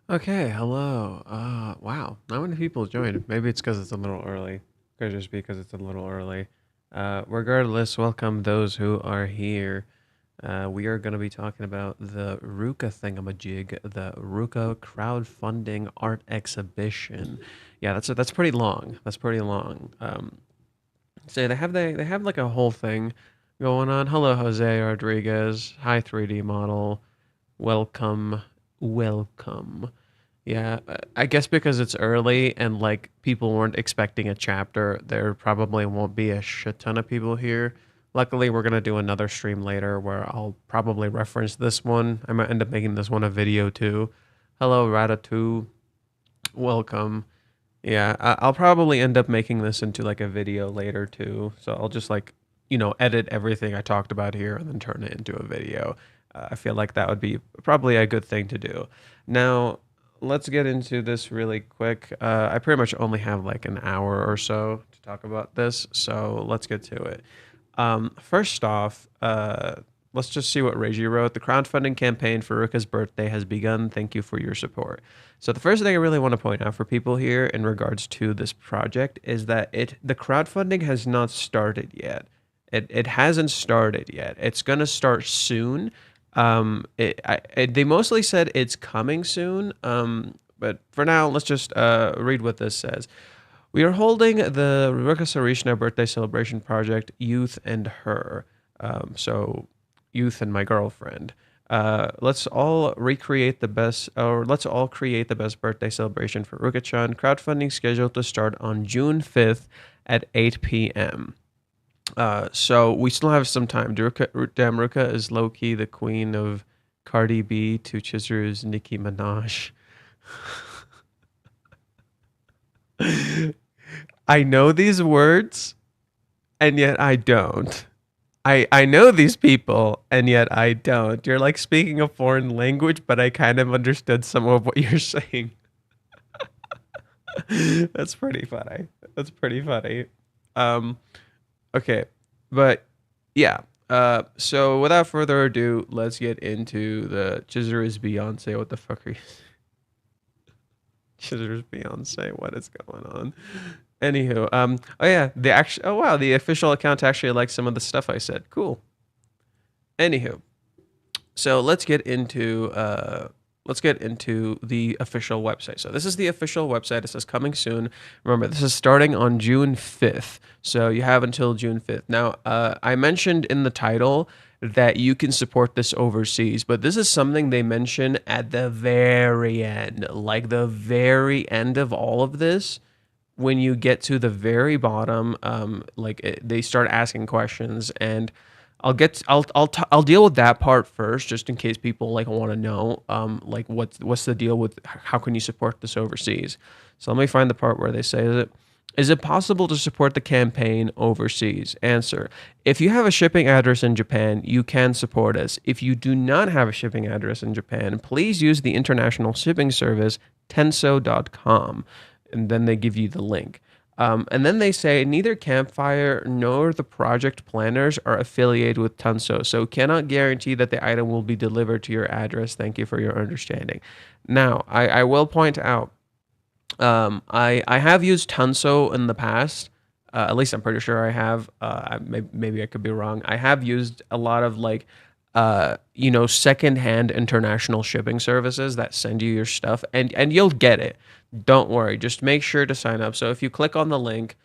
Okay, hello. Wow, not many people joined. Maybe it's because it's a little early. Could just be because it's a little early. Regardless, welcome those who are here. We are going to be talking about the Ruka thingamajig, the Ruka crowdfunding art exhibition. Yeah, that's pretty long. That's pretty long. So they have like a whole thing going on. Hello, Jose Rodriguez. Hi, 3D model. Welcome, welcome. Yeah, I guess because it's early and like people weren't expecting a chapter, there probably won't be a shit ton of people here. Luckily, we're gonna do another stream later where I'll probably reference this one. I might end up making this one a video too. Hello, Ratatouille. Welcome. Yeah, I'll probably end up making this into like a video later too. So I'll just like, edit everything I talked about here and then turn it into a video. I feel like that would be probably a good thing to do. Now, let's get into this really quick. I pretty much only have like an hour or so to talk about this, so let's get to it. First off, let's just see what Reiji wrote. The crowdfunding campaign for Ruka's birthday has begun. Thank you for your support. So the first thing I really want to point out for people here in regards to this project is that the crowdfunding has not started yet. It hasn't started yet. It's gonna start soon. They mostly said it's coming soon. But for now, let's just read what this says. We are holding the Ruka Sarishna birthday celebration project, Youth and Her. So, Youth and my girlfriend. Let's all recreate the best, or let's all create the best birthday celebration for Ruka-chan. Crowdfunding scheduled to start on June 5th at 8 p.m. So we still have some time. Damn, Ruka is low key the queen of Cardi B to Chizuru's Nicki Minaj. I know these words, and yet I don't. I know these people, and yet I don't. You're like speaking a foreign language, but I kind of understood some of what you're saying. That's pretty funny. That's pretty funny. Um, okay, but yeah. So without further ado, let's get into the Chizuru's Beyonce. What the fuck are you? Chizuru's Beyonce. What is going on? Anywho, oh yeah, oh wow, the official account actually liked some of the stuff I said. Cool. Anywho, so let's get into the official website. So this is the official website. It says coming soon. Remember, this is starting on June 5th. So you have until June 5th. Now, I mentioned in the title that you can support this overseas, but this is something they mention at the very end, like the very end of all of this. When you get to the very bottom, they start asking questions, and I'll deal with that part first, just in case people like want to know, like what's the deal with how can you support this overseas? So let me find the part where they say is it possible to support the campaign overseas? Answer: if you have a shipping address in Japan, you can support us. If you do not have a shipping address in Japan, please use the international shipping service tenso.com, and then they give you the link. And then they say neither Campfire nor the project planners are affiliated with Tunso, so cannot guarantee that the item will be delivered to your address. Thank you for your understanding. Now, I will point out, I have used Tunso in the past. At least I'm pretty sure I have. Maybe I could be wrong. I have used a lot of like secondhand international shipping services that send you your stuff, and you'll get it. Don't worry. Just make sure to sign up. So if you click on the link,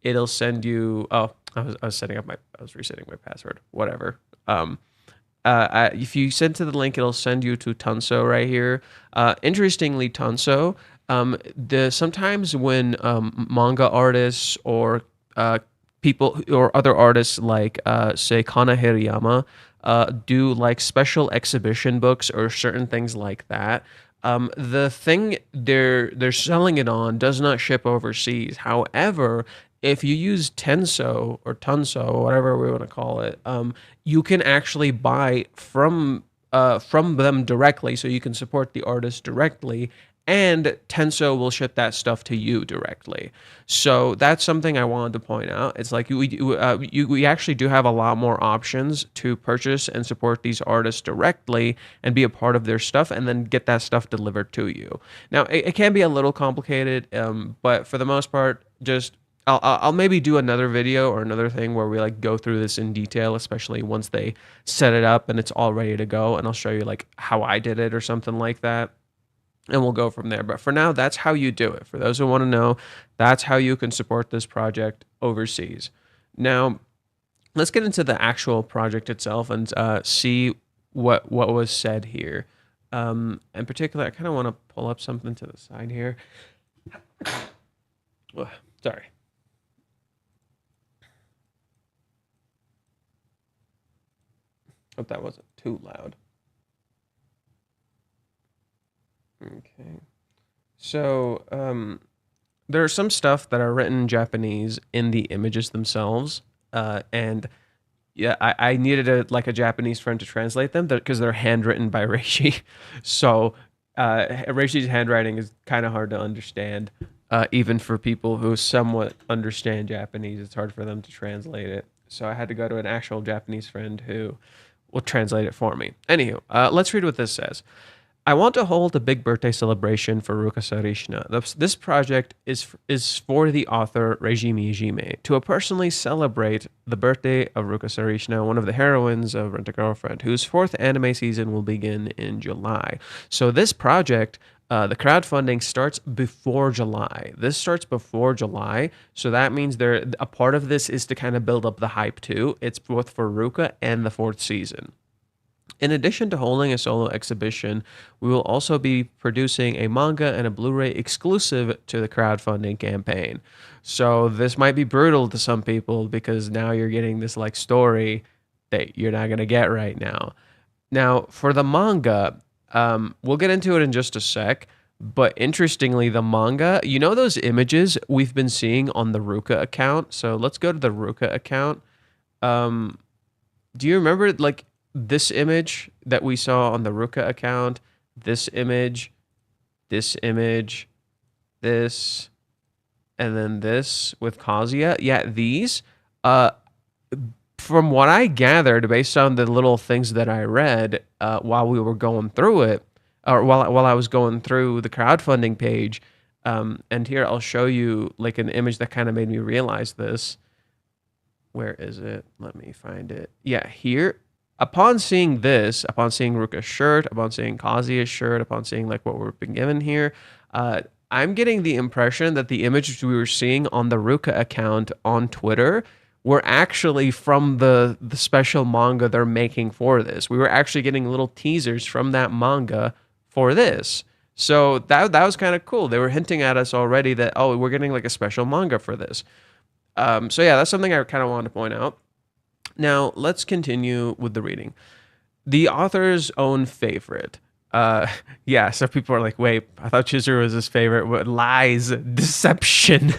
it'll send you. Oh, I was setting up I was resetting my password. Whatever. If you send to the link, it'll send you to Tunso right here. Interestingly, Tunso. Sometimes when manga artists or people or other artists like say Kana Hirayama do like special exhibition books or certain things like that. The thing they're selling it on does not ship overseas. However, if you use Tenso or Tunso, or whatever we want to call it, you can actually buy from them directly, so you can support the artist directly, and Tenso will ship that stuff to you directly. So that's something I wanted to point out. It's like we actually do have a lot more options to purchase and support these artists directly and be a part of their stuff, and then get that stuff delivered to you. Now it can be a little complicated, but for the most part, just I'll maybe do another video or another thing where we like go through this in detail, especially once they set it up and it's all ready to go, and I'll show you like how I did it or something like that, and we'll go from there. But for now, that's how you do it. For those who want to know, that's how you can support this project overseas. Now, let's get into the actual project itself and see what was said here. In particular, I kind of want to pull up something to the side here. Sorry. Hope that wasn't too loud. Okay. So, there's some stuff that are written in Japanese in the images themselves, and yeah, I needed a Japanese friend to translate them because they're handwritten by Reishi. So, Reishi's handwriting is kind of hard to understand, even for people who somewhat understand Japanese. It's hard for them to translate it. So I had to go to an actual Japanese friend who will translate it for me. Anywho, let's read what this says. I want to hold a big birthday celebration for Ruka Sarishina. This project is for the author Reiji Miyajima to personally celebrate the birthday of Ruka Sarishina, one of the heroines of Rent a Girlfriend, whose 4th anime season will begin in July. So this project, the crowdfunding starts before July. This starts before July, so that means a part of this is to kind of build up the hype too. It's both for Ruka and the 4th season. In addition to holding a solo exhibition, we will also be producing a manga and a Blu-ray exclusive to the crowdfunding campaign. So this might be brutal to some people because now you're getting this like story that you're not going to get right now. Now, for the manga, we'll get into it in just a sec, but interestingly, the manga, you know those images we've been seeing on the Ruka account? So let's go to the Ruka account. Do you remember like this image that we saw on the Ruka account, this image, this, and then this with Kazuya? Yeah, these, from what I gathered, based on the little things that I read while we were going through it, or while I was going through the crowdfunding page, and here I'll show you like an image that kind of made me realize this. Where is it? Let me find it. Yeah, here. Upon seeing this, upon seeing Ruka's shirt, upon seeing Kazuya's shirt, upon seeing like what we've been given here, I'm getting the impression that the images we were seeing on the Ruka account on Twitter were actually from the special manga they're making for this. We were actually getting little teasers from that manga for this. So that was kind of cool. They were hinting at us already that, oh, we're getting like a special manga for this. So yeah, that's something I kind of wanted to point out. Now, let's continue with the reading. The author's own favorite. Yeah, so people are like, wait, I thought Chizuru was his favorite. What? Lies, deception.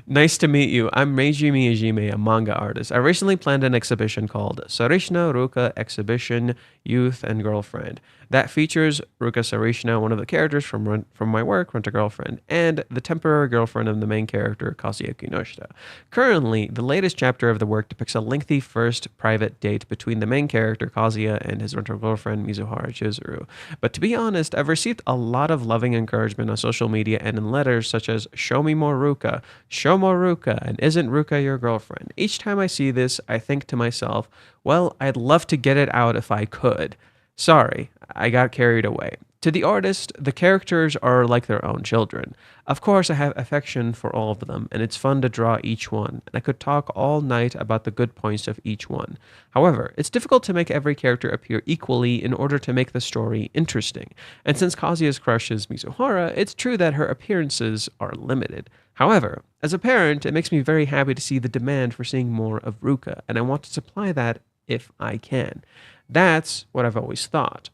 Nice to meet you. I'm Reiji Miyajima, a manga artist. I recently planned an exhibition called Sarishina Ruka Exhibition, Youth and Girlfriend. That features Ruka Sarishina, one of the characters from my work, Rent a Girlfriend, and the temporary girlfriend of the main character, Kazuya Kinoshita. Currently, the latest chapter of the work depicts a lengthy first private date between the main character, Kazuya, and his Rent a Girlfriend, Mizuhara Chizuru. But to be honest, I've received a lot of loving encouragement on social media and in letters such as, show me more Ruka, show more Ruka, and isn't Ruka your girlfriend? Each time I see this, I think to myself, well, I'd love to get it out if I could. Sorry, I got carried away. To the artist, the characters are like their own children. Of course, I have affection for all of them, and it's fun to draw each one, and I could talk all night about the good points of each one. However, it's difficult to make every character appear equally in order to make the story interesting, and since Kazuya's crush is Mizuhara, it's true that her appearances are limited. However, as a parent, it makes me very happy to see the demand for seeing more of Ruka, and I want to supply that if I can. That's what I've always thought.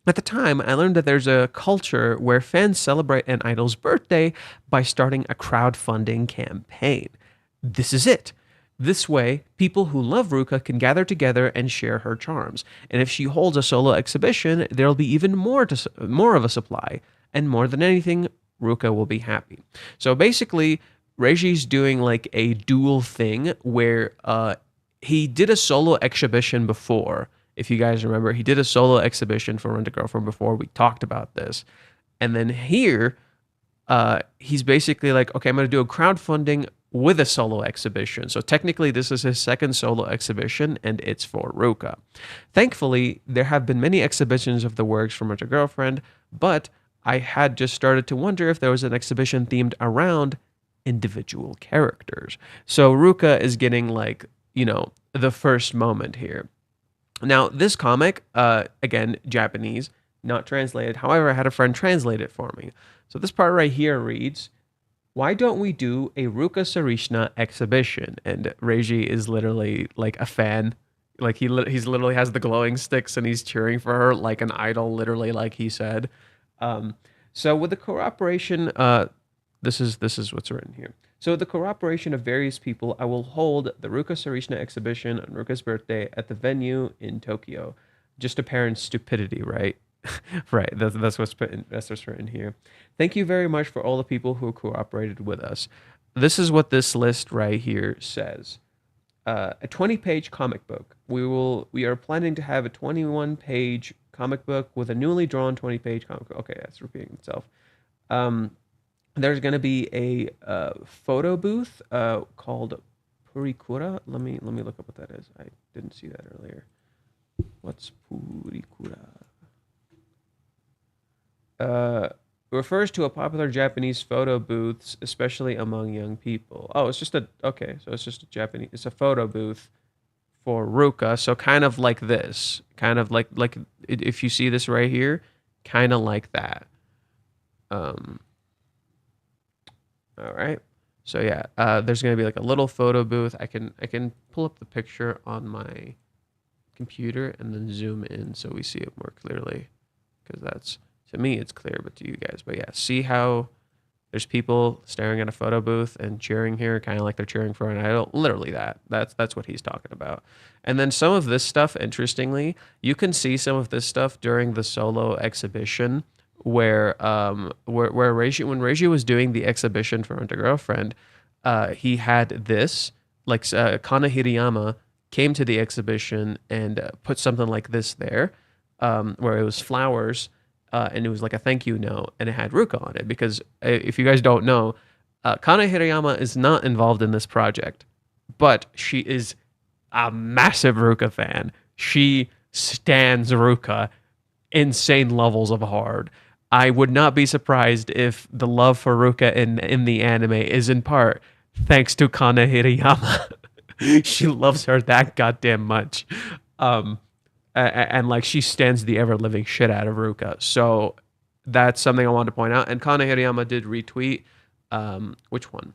At the time, I learned that there's a culture where fans celebrate an idol's birthday by starting a crowdfunding campaign. This is it. This way, people who love Ruka can gather together and share her charms. And if she holds a solo exhibition, there'll be even more of a supply. and more than anything, Ruka will be happy. So basically, Reiji's doing like a dual thing where he did a solo exhibition before. If you guys remember, he did a solo exhibition for Rent a Girlfriend before. We talked about this. And then here, he's basically like, okay, I'm going to do a crowdfunding with a solo exhibition. So technically, this is his second solo exhibition, and it's for Ruka. Thankfully, there have been many exhibitions of the works from Rent a Girlfriend, but I had just started to wonder if there was an exhibition themed around individual characters. So Ruka is getting like, the first moment here. Now, this comic, again, Japanese, not translated. However, I had a friend translate it for me. So this part right here reads, why don't we do a Ruka Sarishna exhibition? And Reiji is literally like a fan. Like he's literally has the glowing sticks and he's cheering for her like an idol, literally like he said. So with the cooperation, this is what's written here. So with the cooperation of various people, I will hold the Ruka Sarishna exhibition on Ruka's birthday at the venue in Tokyo. Just apparent stupidity, right? Right. That's what's written here. Thank you very much for all the people who cooperated with us. This is what this list right here says. A 20-page comic book. We are planning to have a 21-page comic book with a newly drawn 20-page comic book. Okay, that's repeating itself. There's going to be a photo booth called Purikura. Let me look up what that is. I didn't see that earlier. What's Purikura? Refers to a popular Japanese photo booths, especially among young people. Oh, it's just a Japanese. It's a photo booth for Ruka. So kind of like this, kind of like if you see this right here, kind of like that. All right. So yeah, there's gonna be like a little photo booth. I can pull up the picture on my computer and then zoom in so we see it more clearly, because that's, to me it's clear, but to you guys, but yeah, see how there's people staring at a photo booth and cheering here, kind of like they're cheering for an idol. Literally that's what he's talking about. And then some of this stuff, interestingly, you can see some of this stuff during the solo exhibition where Reishi, when Reishi was doing the exhibition for Rent a Girlfriend, he had this, like Kana Hirayama came to the exhibition and put something like this there, where it was flowers, and it was like a thank you note, and it had Ruka on it. Because if you guys don't know, Kana Hirayama is not involved in this project, but she is a massive Ruka fan. She stands Ruka insane levels of hard. I would not be surprised if the love for Ruka in the anime is in part thanks to Kana Hirayama. She loves her that goddamn much. And like she stands the ever living shit out of Ruka. So that's something I wanted to point out. And Kana Hirayama did retweet, which one?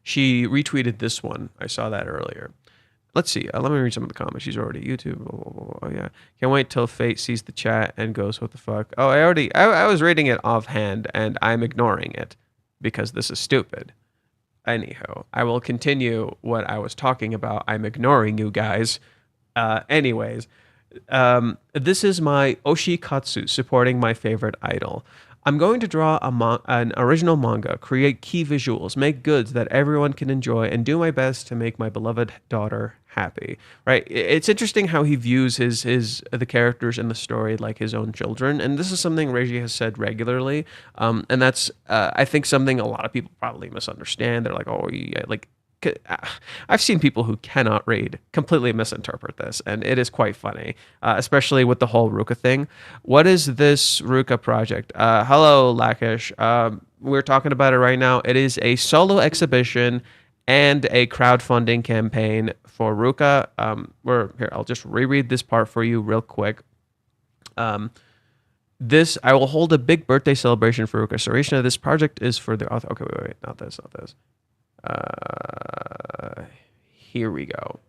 She retweeted this one. I saw that earlier. Let's see. Let me read some of the comments. She's already YouTube. Blah, blah, blah, blah. Oh yeah. Can't wait till Fate sees the chat and goes, "What the fuck?" Oh, I was reading it offhand and I'm ignoring it because this is stupid. Anyhow, I will continue what I was talking about. I'm ignoring you guys. Anyways, this is my Oshikatsu supporting my favorite idol. I'm going to draw an original manga, create key visuals, make goods that everyone can enjoy, and do my best to make my beloved daughter happy. Right? It's interesting how he views the characters in the story like his own children, and this is something Reiji has said regularly. And that's I think something a lot of people probably misunderstand. They're like, oh yeah, like. I've seen people who cannot read completely misinterpret this, and it is quite funny, especially with the whole Ruka thing. What is this Ruka project? Hello, Lakish. We're talking about it right now. It is a solo exhibition and a crowdfunding campaign for Ruka. I'll just reread this part for you real quick. I will hold a big birthday celebration for Ruka Sarishna. This project is for the author. Okay, wait, not this. Here we go.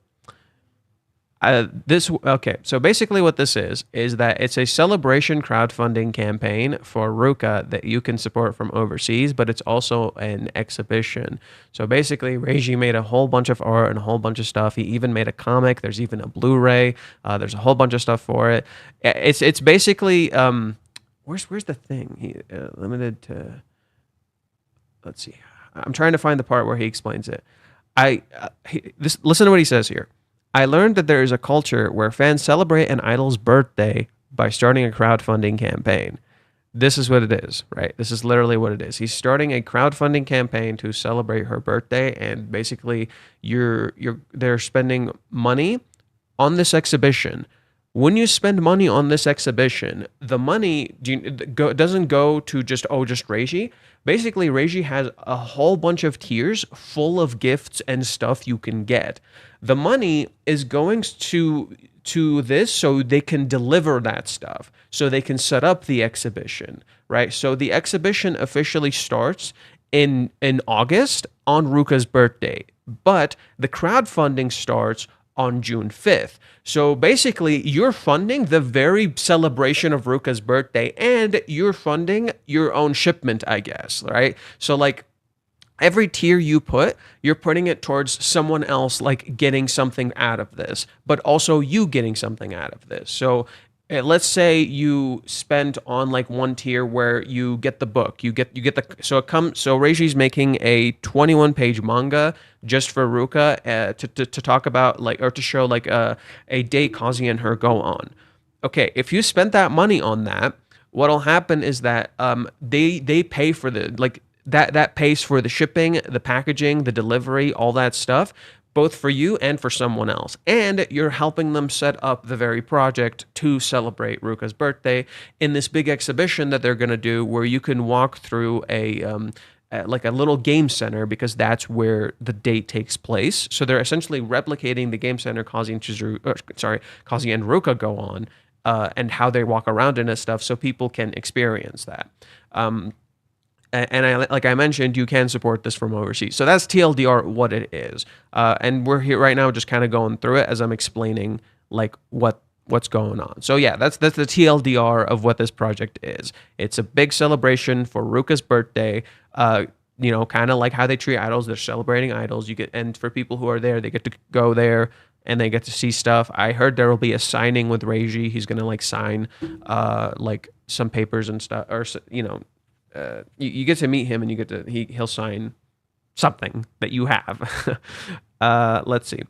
Okay, so basically what this is that it's a celebration crowdfunding campaign for Ruka that you can support from overseas, but it's also an exhibition. So basically, Reiji made a whole bunch of art and a whole bunch of stuff. He even made a comic. There's even a Blu-ray. There's a whole bunch of stuff for it. It's basically where's the thing? Limited to, let's see. I'm trying to find the part where he explains it. Listen to what he says here. I learned that there is a culture where fans celebrate an idol's birthday by starting a crowdfunding campaign. This is what it is, right? This is literally what it is. He's starting a crowdfunding campaign to celebrate her birthday, and basically, they're spending money on this exhibition. When you spend money on this exhibition, the money doesn't go to just Reiji. Basically, Reiji has a whole bunch of tiers full of gifts and stuff you can get. The money is going to this so they can deliver that stuff, so they can set up the exhibition, right? So the exhibition officially starts in August on Ruka's birthday, but the crowdfunding starts on June 5th. So basically, you're funding the very celebration of Ruka's birthday, and you're funding your own shipment, I guess, right? So like every tier you put, you're putting it towards someone else like getting something out of this, but also you getting something out of this. So let's say you spent on like one tier where you get the book, you get the so Reiji's making a 21-page manga just for Ruka to talk about like, or to show like a day Kazi and her go on. Okay, if you spent that money on that, what'll happen is that they pay for the like that pays for the shipping, the packaging, the delivery, all that stuff, both for you and for someone else. And you're helping them set up the very project to celebrate Ruka's birthday in this big exhibition that they're going to do, where you can walk through like a little game center, because that's where the date takes place. So they're essentially replicating the game center Kazi and Kazi and Ruka go on, and how they walk around in and stuff, so people can experience that. And like I mentioned, you can support this from overseas. So that's TLDR, what it is. And we're here right now just kind of going through it as I'm explaining like what's going on. So yeah, that's the TLDR of what this project is. It's a big celebration for Ruka's birthday. Kind of like how they treat idols. They're celebrating idols. And for people who are there, they get to go there and they get to see stuff. I heard there will be a signing with Reiji. He's gonna like sign like some papers and stuff, or you get to meet him, and he'll sign something that you have. Let's see.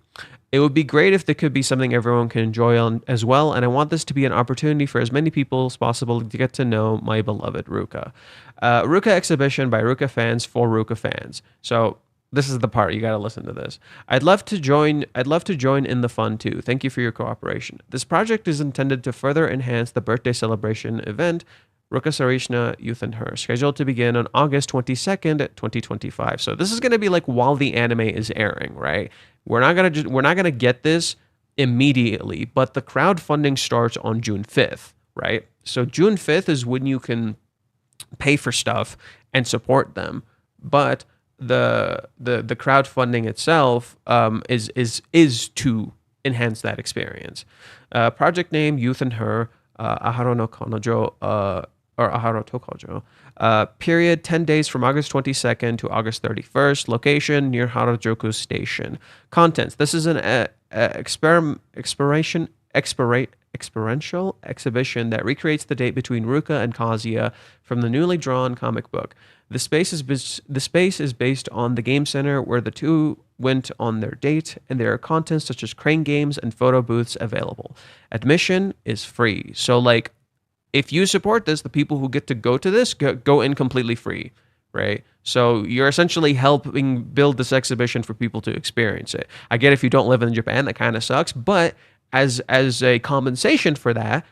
It would be great if there could be something everyone can enjoy as well, and I want this to be an opportunity for as many people as possible to get to know my beloved Ruka. Ruka exhibition by Ruka fans for Ruka fans. So this is the part you got to listen to this. I'd love to join in the fun too. Thank you for your cooperation. This project is intended to further enhance the birthday celebration event Ruka Sarishna Youth and Her, scheduled to begin on August 22nd, 2025. So this is going to be like while the anime is airing, right? We're not going to get this immediately, but the crowdfunding starts on June 5th, right? So June 5th is when you can pay for stuff and support them. But the crowdfunding itself is to enhance that experience. Project name Youth and Her, Aharo no Kanojo, or Aharo Tokojo. Period 10 days from August 22nd to August 31st. Location near Harajuku Station. Contents. This is an experiential exhibition that recreates the date between Ruka and Kazuya from the newly drawn comic book. The space is based on the game center where the two went on their date, and there are contents such as crane games and photo booths available. Admission is free. So like, if you support this, the people who get to go to this go in completely free, right? So you're essentially helping build this exhibition for people to experience it. I get if you don't live in Japan, that kind of sucks, but as a compensation for that,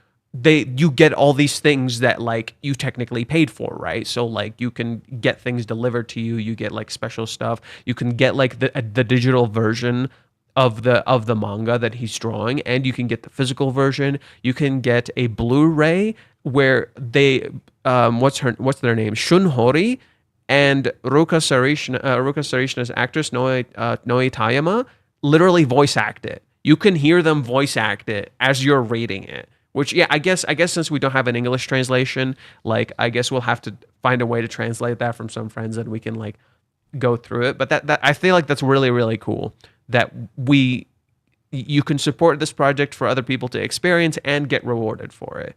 you get all these things that like you technically paid for, right? So like you can get things delivered to you, you get like special stuff, you can get like the digital version of the manga that he's drawing, and you can get the physical version. You can get a Blu-ray where they what's their name, Shunhori and Ruka Sarishna's actress Noe Tayama literally voice act it. You can hear them voice act it as you're reading it. Which, yeah, I guess since we don't have an English translation, like I guess we'll have to find a way to translate that from some friends, and we can like go through it. But that I feel like that's really, really cool that we you can support this project for other people to experience and get rewarded for it.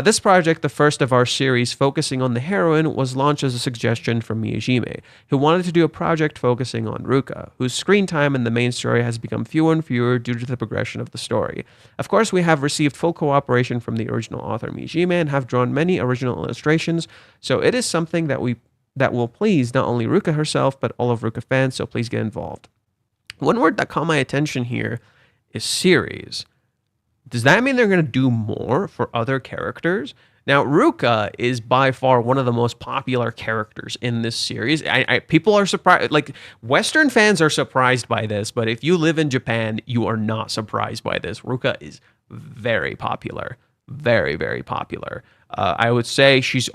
This project, the first of our series focusing on the heroine, was launched as a suggestion from Miyajima, who wanted to do a project focusing on Ruka, whose screen time in the main story has become fewer and fewer due to the progression of the story. Of course, we have received full cooperation from the original author Miyajima and have drawn many original illustrations, so it is something that will please not only Ruka herself, but all of Ruka fans, so please get involved. One word that caught my attention here is series. Does that mean they're going to do more for other characters? Now, Ruka is by far one of the most popular characters in this series. People are surprised, like Western fans are surprised by this, but if you live in Japan, you are not surprised by this. Ruka is very popular, very, very popular. I would say she's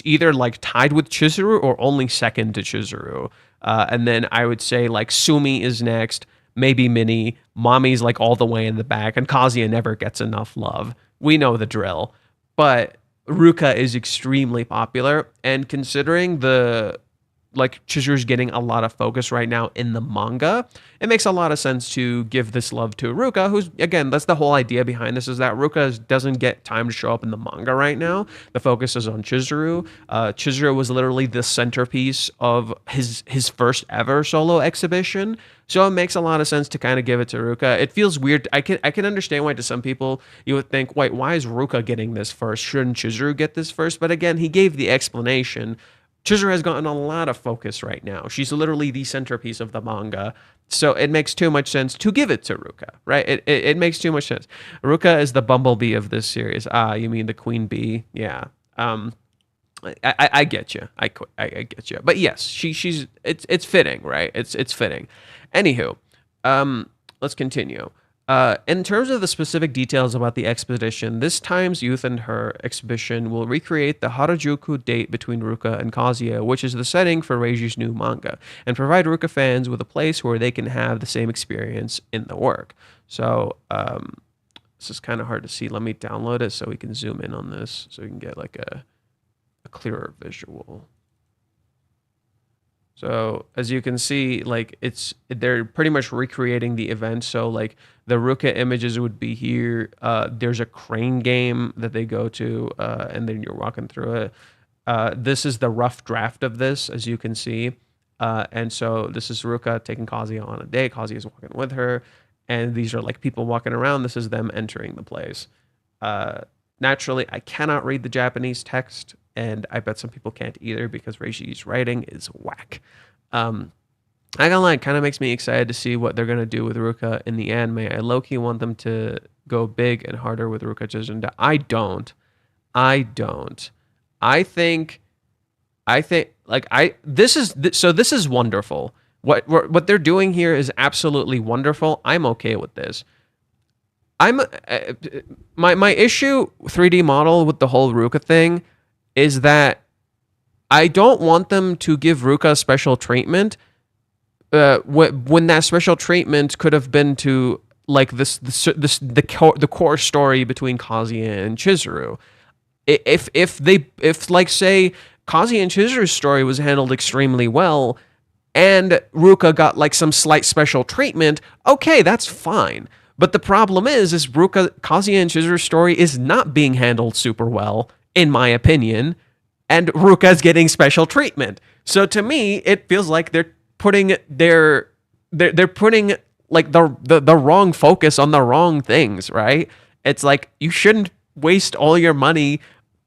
either like tied with Chizuru or only second to Chizuru. And then I would say like Sumi is next. Maybe Minnie, Mommy's like all the way in the back, and Kazuya never gets enough love. We know the drill. But Ruka is extremely popular, and considering Chizuru's getting a lot of focus right now in the manga, it makes a lot of sense to give this love to Ruka, who's, again, that's the whole idea behind this, is that Ruka doesn't get time to show up in the manga right now. The focus is on Chizuru. Chizuru was literally the centerpiece of his first ever solo exhibition, so it makes a lot of sense to kind of give it to Ruka. It feels weird. I can understand why to some people you would think, wait, why is Ruka getting this first? Shouldn't Chizuru get this first? But again, he gave the explanation. Chizuru has gotten a lot of focus right now. She's literally the centerpiece of the manga. So it makes too much sense to give it to Ruka, right? It makes too much sense. Ruka is the bumblebee of this series. You mean the queen bee? Yeah. I get you. I get you. But yes, it's fitting, right? It's fitting. Anywho, let's continue. In terms of the specific details about the expedition, this time's youth and her exhibition will recreate the Harajuku date between Ruka and Kazuya, which is the setting for Reiji's new manga, and provide Ruka fans with a place where they can have the same experience in the work. So, this is kind of hard to see. Let me download it so we can zoom in on this, so we can get like a clearer visual. So as you can see, like they're pretty much recreating the event. So like the Ruka images would be here. There's a crane game that they go to, and then you're walking through it. This is the rough draft of this, as you can see. And so this is Ruka taking Kazuya on a date. Kazuya is walking with her, and these are like people walking around. This is them entering the place. Naturally, I cannot read the Japanese text, and I bet some people can't either because Reiji's writing is whack. I gotta lie, it kind of makes me excited to see what they're gonna do with Ruka in the anime. I low-key want them to go big and harder with Ruka Chizunda. I don't. This is wonderful. What they're doing here is absolutely wonderful. I'm okay with this. My issue 3D model with the whole Ruka thing is that I don't want them to give Ruka special treatment when that special treatment could have been to like the core story between Kazuya and Chizuru. If like say Kazuya and Chizuru's story was handled extremely well and Ruka got like some slight special treatment, okay, that's fine. But the problem is Kazuya and Chizuru's story is not being handled super well, in my opinion, and Ruka's getting special treatment. So to me, it feels like they're putting like the wrong focus on the wrong things, right? It's like you shouldn't waste all your money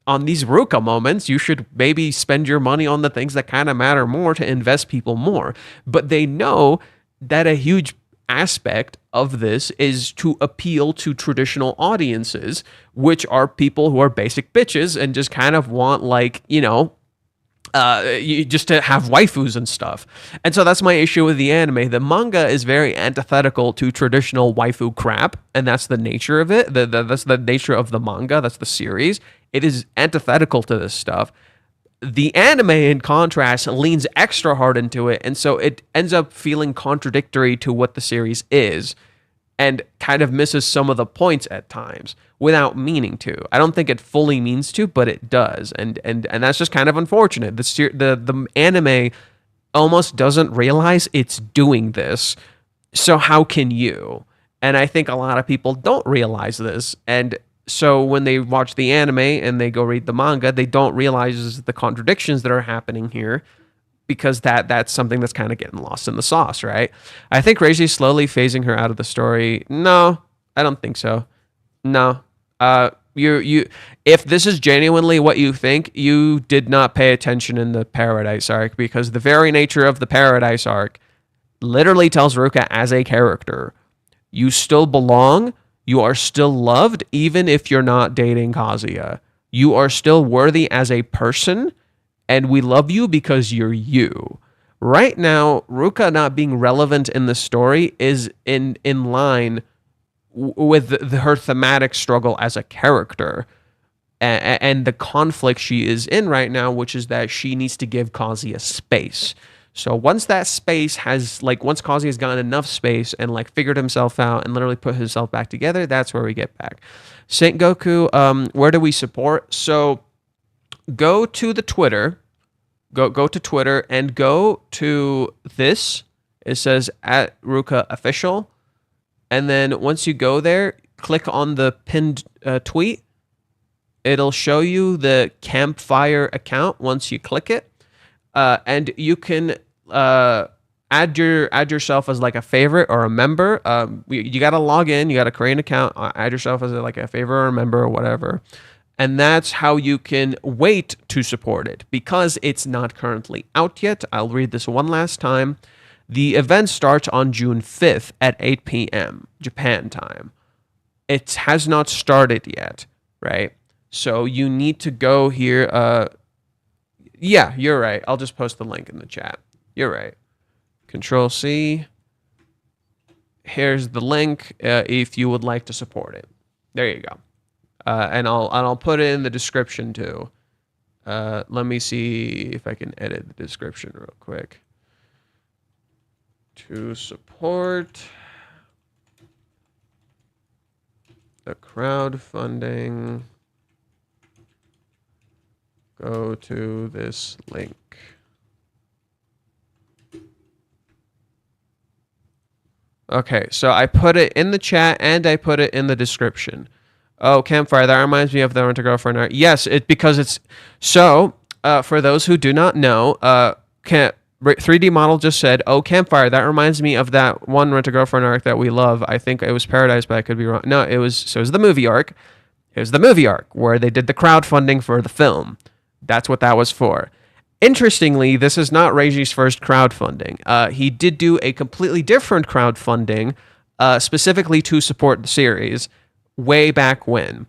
on these Ruka moments. You should maybe spend your money on the things that kind of matter more to invest people more. But they know that a huge aspect of this is to appeal to traditional audiences, which are people who are basic bitches and just kind of want like, just to have waifus and stuff. And so that's my issue with the anime. The manga is very antithetical to traditional waifu crap, and that's the nature of it. That's the nature of the manga. That's the series. It is antithetical to this stuff. The anime, in contrast, leans extra hard into it, and so it ends up feeling contradictory to what the series is, and kind of misses some of the points at times without meaning to. I don't think it fully means to, but it does, and that's just kind of unfortunate. The anime almost doesn't realize it's doing this, So how can you? And I think a lot of people don't realize this. And so when they watch the anime and they go read the manga, they don't realize the contradictions that are happening here because that's something that's kind of getting lost in the sauce, right? I think Reiji's slowly phasing her out of the story. No, I don't think so. No. You if this is genuinely what you think, you did not pay attention in the Paradise arc, because the very nature of the Paradise arc literally tells Ruka as a character, you still belong, you are still loved, even if you're not dating Kazuya. You are still worthy as a person, and we love you because you're you. Right now, Ruka not being relevant in the story is in line with her thematic struggle as a character, and the conflict she is in right now, which is that she needs to give Kazuya space. So once that space has, like, once Kazuya has gotten enough space and like figured himself out and literally put himself back together, that's where we get back. Saint Goku, where do we support? So go to the Twitter, go to Twitter and go to this. It says at Ruka official, and then once you go there, click on the pinned tweet. It'll show you the Campfire account once you click it, and you can add yourself as like a favorite or a member. You got to log in, you got to create an account, add yourself as like a favorite or a member or whatever. And that's how you can wait to support it, because it's not currently out yet. I'll read this one last time. The event starts on June 5th at 8 p.m. Japan time. It has not started yet, right? So you need to go here. Yeah, you're right. I'll just post the link in the chat. You're right. Control C. Here's the link if you would like to support it. There you go. And I'll put it in the description too. Let me see if I can edit the description real quick. To support the crowdfunding, go to this link. Okay, so I put it in the chat and I put it in the description. Oh, Campfire, that reminds me of the Rent a Girlfriend art. Yes, because it's... So, for those who do not know, 3D Model just said, oh, Campfire, that reminds me of that one Rent a Girlfriend arc that we love. I think it was Paradise, but I could be wrong. No, it was the movie arc. It was the movie arc where they did the crowdfunding for the film. That's what that was for. Interestingly, this is not Reiji's first crowdfunding. He did do a completely different crowdfunding, specifically to support the series, way back when.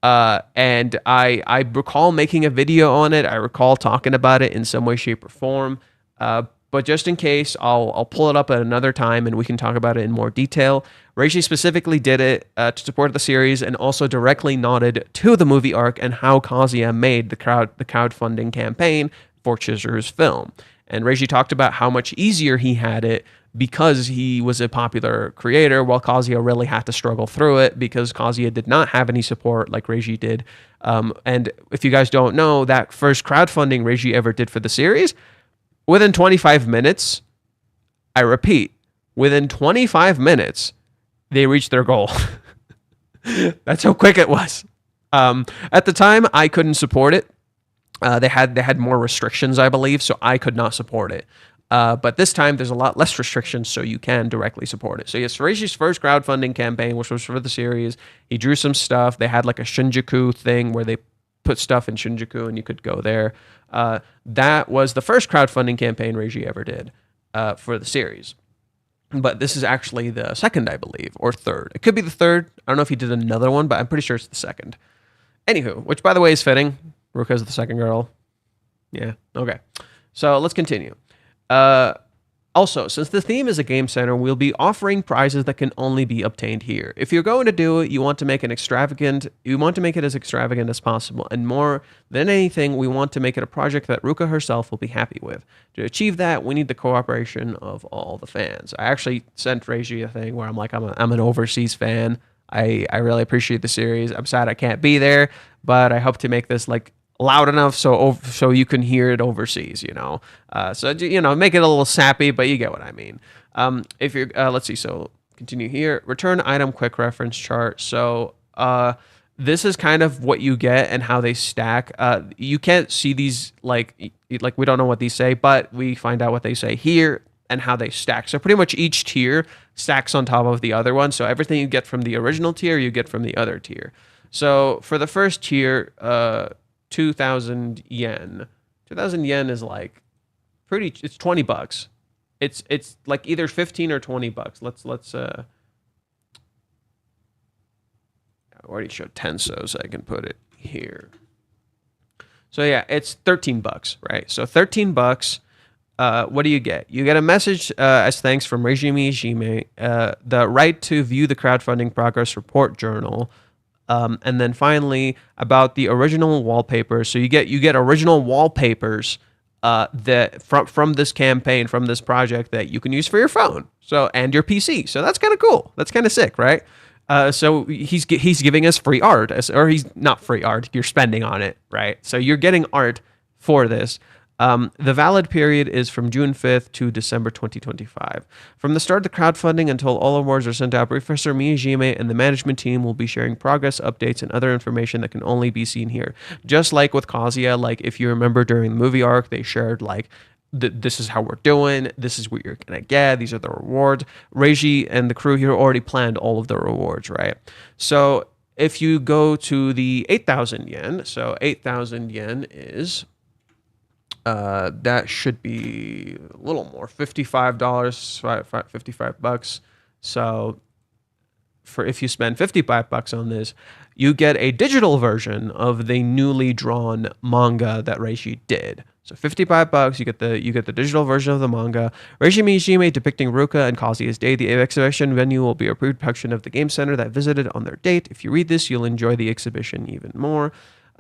And I recall making a video on it. I recall talking about it in some way, shape, or form. But just in case, I'll pull it up at another time and we can talk about it in more detail. Reishi specifically did it to support the series, and also directly nodded to the movie arc and how Kazuya made the crowdfunding campaign for Chizuru's film. And Reishi talked about how much easier he had it because he was a popular creator, while Kazuya really had to struggle through it because Kazuya did not have any support like Reishi did. And if you guys don't know, that first crowdfunding Reishi ever did for the series, within 25 minutes, I repeat, within 25 minutes, they reached their goal. That's how quick it was. At the time, I couldn't support it. They had more restrictions, I believe, so I could not support it. But this time, there's a lot less restrictions, so you can directly support it. So yes, Reishi's first crowdfunding campaign, which was for the series, he drew some stuff. They had like a Shinjuku thing where they put stuff in Shinjuku and you could go there. That was the first crowdfunding campaign Reishi ever did for the series. But this is actually the second, I believe, or third. It could be the third. I don't know if he did another one, but I'm pretty sure it's the second. Anywho, which, by the way, is fitting. Ruka's the second girl. Yeah, okay. So let's continue. Also, since the theme is a game center, we'll be offering prizes that can only be obtained here. If you're going to do it, you want to make it as extravagant as possible, and more than anything, we want to make it a project that Ruka herself will be happy with. To achieve that, we need the cooperation of all the fans. I actually sent Reishi a thing where I'm like, I'm an overseas fan. I really appreciate the series. I'm sad I can't be there, but I hope to make this like loud enough so you can hear it overseas, so make it a little sappy, but you get what I mean. If you're let's see, so continue here. Return item quick reference chart. So this is kind of what you get and how they stack. You can't see these like we don't know what these say, but we find out what they say here and how they stack. So pretty much each tier stacks on top of the other one. So everything you get from the original tier, you get from the other tier. So for the first tier, 2,000 yen. 2,000 yen is like it's $20. It's like either 15 or $20. Let's I already showed Tenso, so I can put it here. So yeah, it's $13, right? So $13. What do you get? You get a message as thanks from Miyajima, the right to view the crowdfunding progress report journal, and then finally about the original wallpapers. So you get original wallpapers that from this campaign, from this project that you can use for your phone, and your PC. So that's kind of cool. That's kind of sick, right? So he's giving us free art, or he's not free art. You're spending on it, right? So you're getting art for this. The valid period is from June 5th to December 2025. From the start of the crowdfunding until all awards are sent out, Professor Miyajima and the management team will be sharing progress updates and other information that can only be seen here. Just like with Kazuya, like if you remember during the movie arc, they shared like, this is how we're doing, this is what you're gonna get, these are the rewards. Reiji and the crew here already planned all of the rewards, right? So if you go to the 8,000 yen, so 8,000 yen is... that should be a little more, $55, $55. So if you spend $55 on this, you get a digital version of the newly drawn manga that Reishi did. So $55, you get the digital version of the manga. Reishi Miyajima depicting Ruka and Kazuya's day. The exhibition venue will be a reproduction of the game center that visited on their date. If you read this, you'll enjoy the exhibition even more.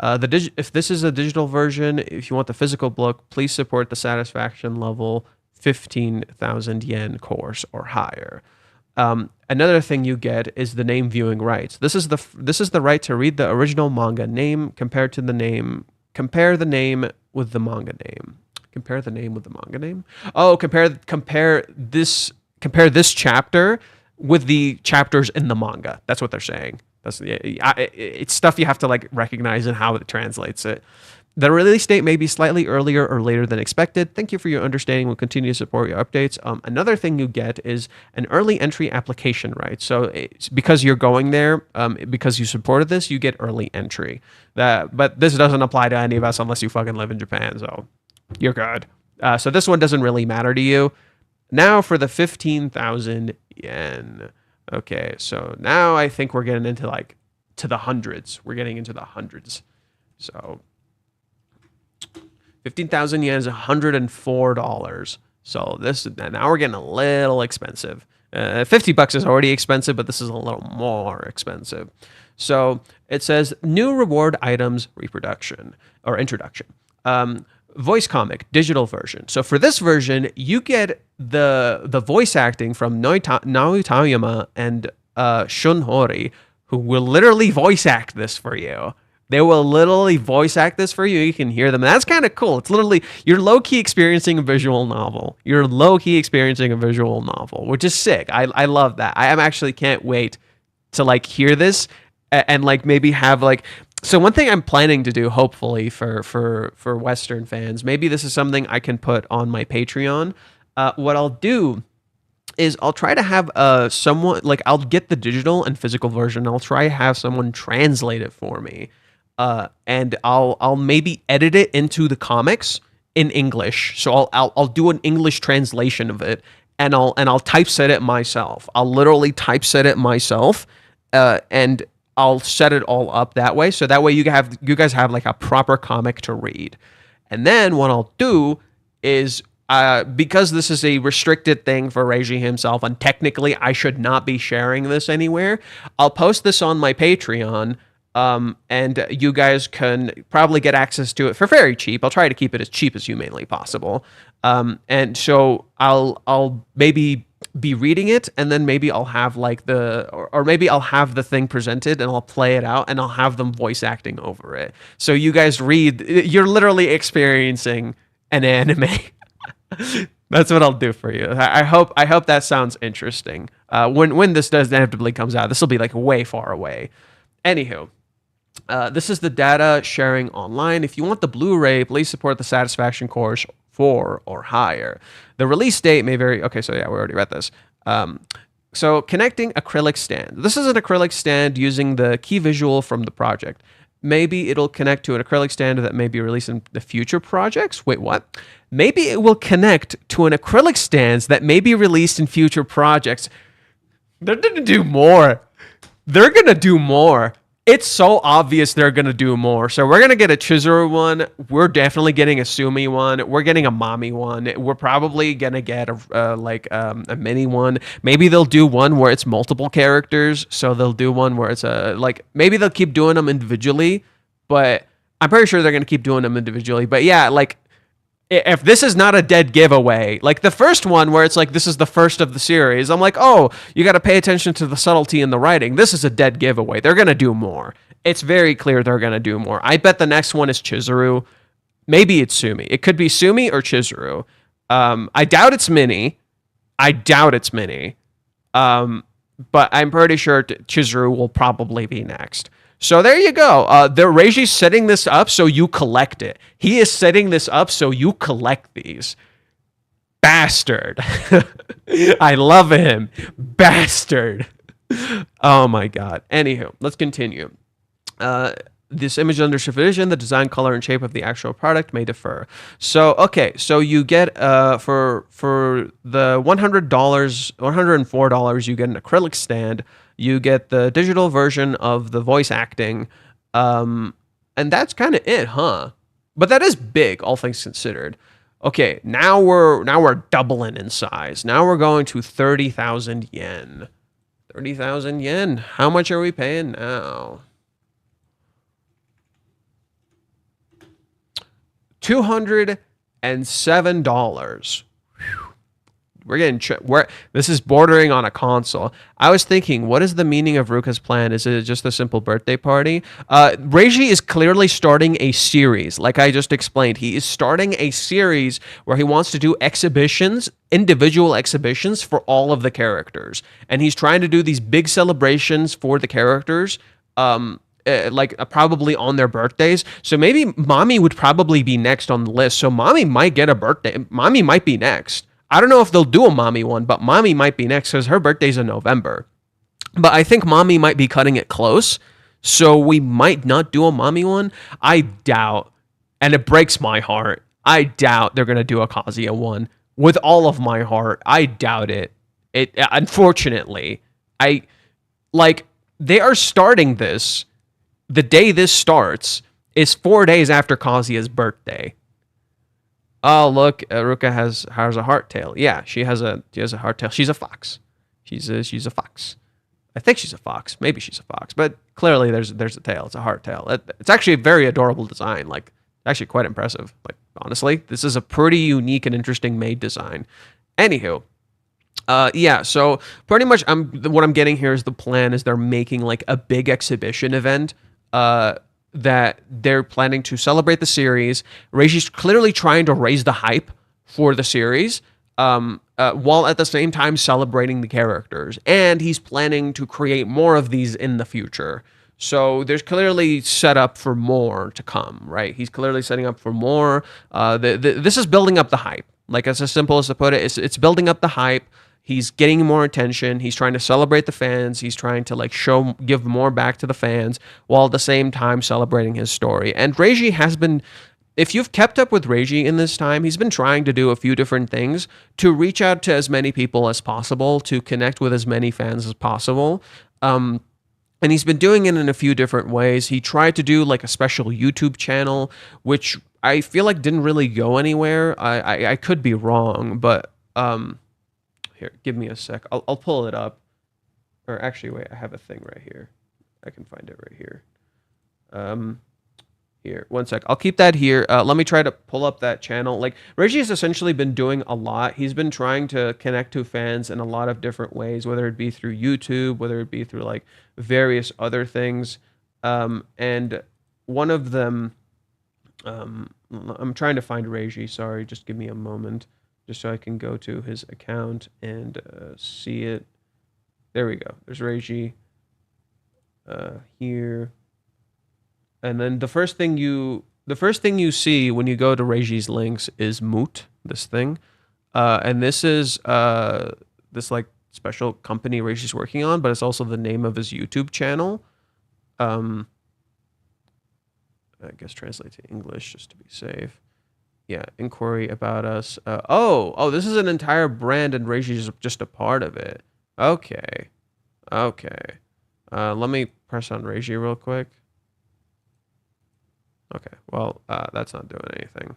If this is a digital version, if you want the physical book, please support the satisfaction level 15,000 yen course or higher. Another thing you get is the name viewing rights. This is the right to read the original manga name compare the name with the manga name. Compare the name with the manga name? Oh, compare this chapter with the chapters in the manga. That's what they're saying. It's stuff you have to like recognize and how it translates it. The release date may be slightly earlier or later than expected. Thank you for your understanding. We'll continue to support your updates. Another thing you get is an early entry application, right? So it's because you're going there, because you supported this, you get early entry. But this doesn't apply to any of us unless you fucking live in Japan, so you're good. So this one doesn't really matter to you. Now for the 15,000 yen. Okay, so now I think we're getting into like to the hundreds. We're getting into the hundreds. So 15,000 yen is $104. So now we're getting a little expensive. $50 is already expensive, but this is a little more expensive. So it says new reward items reproduction or introduction. Voice comic digital version. So for this version, you get the voice acting from Naoitayama and Shunhori, who will literally voice act this for you. They will literally voice act this for you. You can hear them. And that's kind of cool. It's literally, you're low-key experiencing a visual novel. Which is sick. I love that. I actually can't wait to like hear this and like maybe have like... So one thing I'm planning to do, hopefully for Western fans, maybe this is something I can put on my Patreon. What I'll do is I'll try to have someone, like I'll get the digital and physical version. I'll try to have someone translate it for me. And I'll maybe edit it into the comics in English. So I'll do an English translation of it, and I'll typeset it myself. I'll literally typeset it myself, and I'll set it all up that way. So that way you guys have like a proper comic to read. And then what I'll do is, because this is a restricted thing for Reiji himself, and technically I should not be sharing this anywhere, I'll post this on my Patreon, and you guys can probably get access to it for very cheap. I'll try to keep it as cheap as humanly possible. And so I'll maybe be reading it, and then maybe I'll have like or maybe I'll have the thing presented and I'll play it out and I'll have them voice acting over it. So you guys read, you're literally experiencing an anime. That's what I'll do for you. I hope that sounds interesting. When this does inevitably comes out, this will be like way far away. Anywho, this is the data sharing online. If you want the Blu-ray, please support the satisfaction course 4 or higher. The release date may vary. Okay, so yeah, we already read this. So connecting acrylic stand. This is an acrylic stand using the key visual from the project. Maybe it'll connect to an acrylic stand that may be released in the future projects. Wait, what? Maybe it will connect to an acrylic stand that may be released in future projects. They're going to do more. They're going to do more. It's so obvious they're going to do more. So we're going to get a Chizuru one. We're definitely getting a Sumi one. We're getting a Mami one. We're probably going to get a mini one. Maybe they'll do one where it's multiple characters. So they'll do one where it's maybe they'll keep doing them individually, but I'm pretty sure they're going to keep doing them individually. But yeah, like, if this is not a dead giveaway, like the first one where it's like, this is the first of the series, I'm like, oh, you got to pay attention to the subtlety in the writing. This is a dead giveaway. They're going to do more. It's very clear they're going to do more. I bet the next one is Chizuru. Maybe it's Sumi. It could be Sumi or Chizuru. I doubt it's Mini. But I'm pretty sure Chizuru will probably be next. So there you go. Reiji's setting this up so you collect it. He is setting this up so you collect these. Bastard. I love him. Bastard. Oh my god. Anywho, let's continue. This image under supervision, the design, color, and shape of the actual product may differ. So, okay, so you get for the $104, you get an acrylic stand. You get the digital version of the voice acting, and that's kind of it, huh? But that is big, all things considered. Okay, now we're doubling in size. Now we're going to 30,000 yen. 30,000 yen. How much are we paying now? $207. We're getting this is bordering on a console. I was thinking, what is the meaning of Ruka's plan? Is it just a simple birthday party? Reiji is clearly starting a series. Like I just explained, he is starting a series where he wants to do exhibitions, individual exhibitions for all of the characters. And he's trying to do these big celebrations for the characters, probably on their birthdays. So maybe Mami would probably be next on the list. So Mami might get a birthday. Mami might be next. I don't know if they'll do a Mami one, but Mami might be next because her birthday's in November. But I think Mami might be cutting it close, so we might not do a Mami one. I doubt, and it breaks my heart, I doubt they're going to do a Kazuya one. With all of my heart, I doubt it. Unfortunately, they are starting this. The day this starts is 4 days after Kazuya's birthday. Oh, look, Ruka has a heart tail. Yeah, she has a heart tail. She's a fox. She's a fox. I think she's a fox. Maybe she's a fox, but clearly there's a tail. It's a heart tail. It's actually a very adorable design. Like, actually quite impressive. Like, honestly, this is a pretty unique and interesting made design. Anywho, yeah. So pretty much, what I'm getting here is the plan is they're making like a big exhibition event. That they're planning to celebrate the series. Reiji's clearly trying to raise the hype for the series, while at the same time celebrating the characters. And he's planning to create more of these in the future. So there's clearly set up for more to come, right? He's clearly setting up for more. This is building up the hype. Like, it's as simple as to put it. It's building up the hype. He's getting more attention. He's trying to celebrate the fans. He's trying to give more back to the fans while at the same time celebrating his story. And Reiji has been, if you've kept up with Reiji in this time, he's been trying to do a few different things to reach out to as many people as possible, to connect with as many fans as possible. And he's been doing it in a few different ways. He tried to do like a special YouTube channel, which I feel like didn't really go anywhere. I could be wrong, but here, give me a sec. I'll pull it up. Or actually, wait, I have a thing right here. I can find it right here. Here, one sec. I'll keep that here. Let me try to pull up that channel. Like, Reggie has essentially been doing a lot. He's been trying to connect to fans in a lot of different ways, whether it be through YouTube, whether it be through like various other things. And one of them, I'm trying to find Reggie. Sorry, just give me a moment, just so I can go to his account and see it. There we go. There's Reggie here. And then the first thing you see when you go to Reggie's links is Moot, this thing. And this is this like special company Reggie's working on, but it's also the name of his YouTube channel. I guess translate to English just to be safe. Yeah, inquiry about us. Oh, this is an entire brand and Reggie's just a part of it. Okay. Let me press on Reggie real quick. Okay, well, that's not doing anything.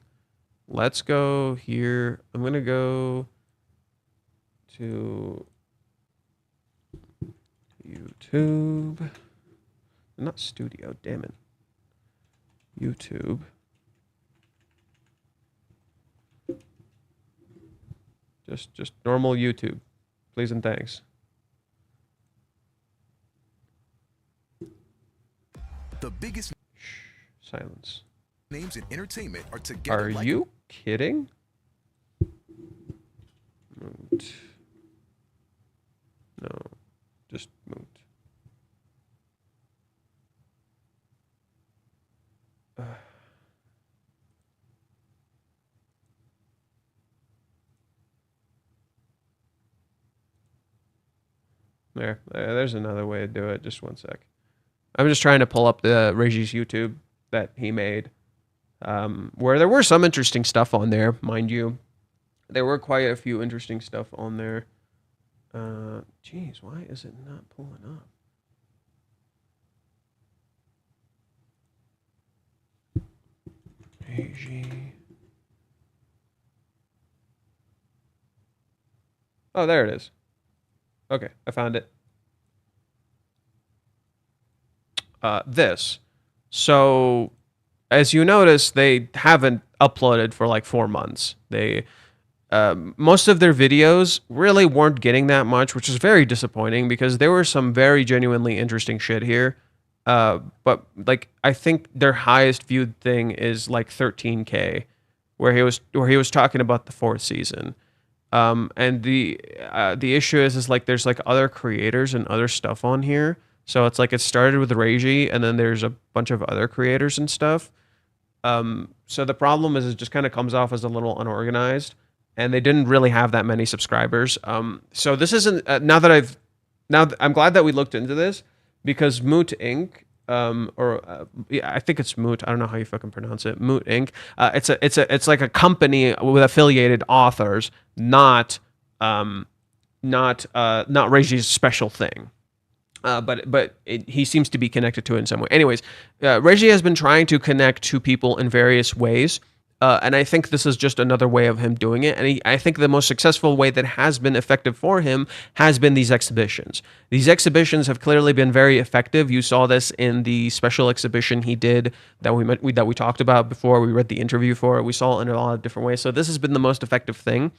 Let's go here. I'm going to go to YouTube. Not studio, damn it. YouTube. Just normal YouTube. Please and thanks. The biggest Silence. names in entertainment are together. Are you kidding? Moot. No, just Moot. There's another way to do it. Just one sec. I'm just trying to pull up the Reggie's YouTube that he made, where there were some interesting stuff on there, mind you. There were quite a few interesting stuff on there. Geez, why is it not pulling up? Reggie. Oh, there it is. Okay, I found it. This. So, as you notice, they haven't uploaded for like 4 months. They, most of their videos really weren't getting that much, which is very disappointing because there were some very genuinely interesting shit here. But like, I think their highest viewed thing is like 13K, where he was talking about the 4th season. And the issue is like there's like other creators and other stuff on here. So it's like it started with Reggie, and then there's a bunch of other creators and stuff. So the problem is it just kind of comes off as a little unorganized, and they didn't really have that many subscribers. So this isn't I'm glad that we looked into this because Moot Inc. I think it's Moot. I don't know how you fucking pronounce it. Moot Inc. It's like a company with affiliated authors, not Reggie's special thing. But he seems to be connected to it in some way. Anyways, Reggie has been trying to connect to people in various ways, and I think this is just another way of him doing it. And I think the most successful way that has been effective for him has been these exhibitions. These exhibitions have clearly been very effective. You saw this in the special exhibition he did that we talked about before. We read the interview for it. We saw it in a lot of different ways. So this has been the most effective thing,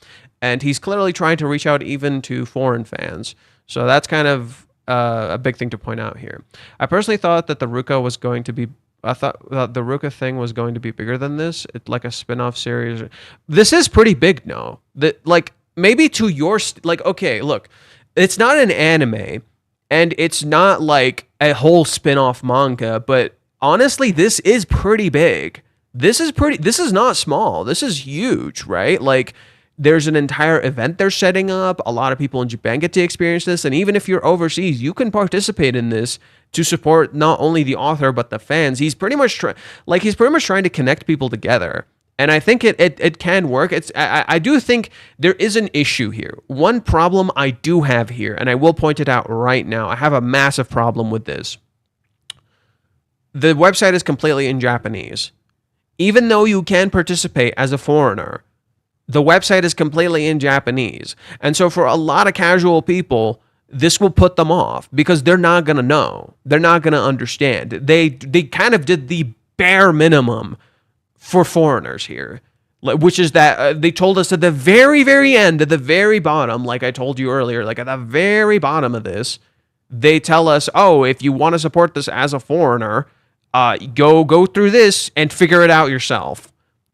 and he's clearly trying to reach out even to foreign fans. So that's kind of a big thing to point out here. I personally thought that the Ruka was going to be. I thought the Ruka thing was going to be bigger than this. It's like a spin-off series. This is pretty big, no? That like maybe to your like okay, look, it's not an anime, and it's not like a whole spin-off manga. But honestly, this is pretty big. This is not small. This is huge, right? Like. There's an entire event they're setting up. A lot of people in Japan get to experience this. And even if you're overseas, you can participate in this to support not only the author, but the fans. He's pretty much trying to connect people together. And I think it can work. I do think there is an issue here. One problem I do have here, and I will point it out right now. I have a massive problem with this. The website is completely in Japanese. Even though you can participate as a foreigner, the website is completely in Japanese. And so for a lot of casual people, this will put them off because they're not going to know. They're not going to understand. They kind of did the bare minimum for foreigners here, which is that they told us at the very, very end, at the very bottom, like I told you earlier, like at the very bottom of this, they tell us, oh, if you want to support this as a foreigner, go through this and figure it out yourself,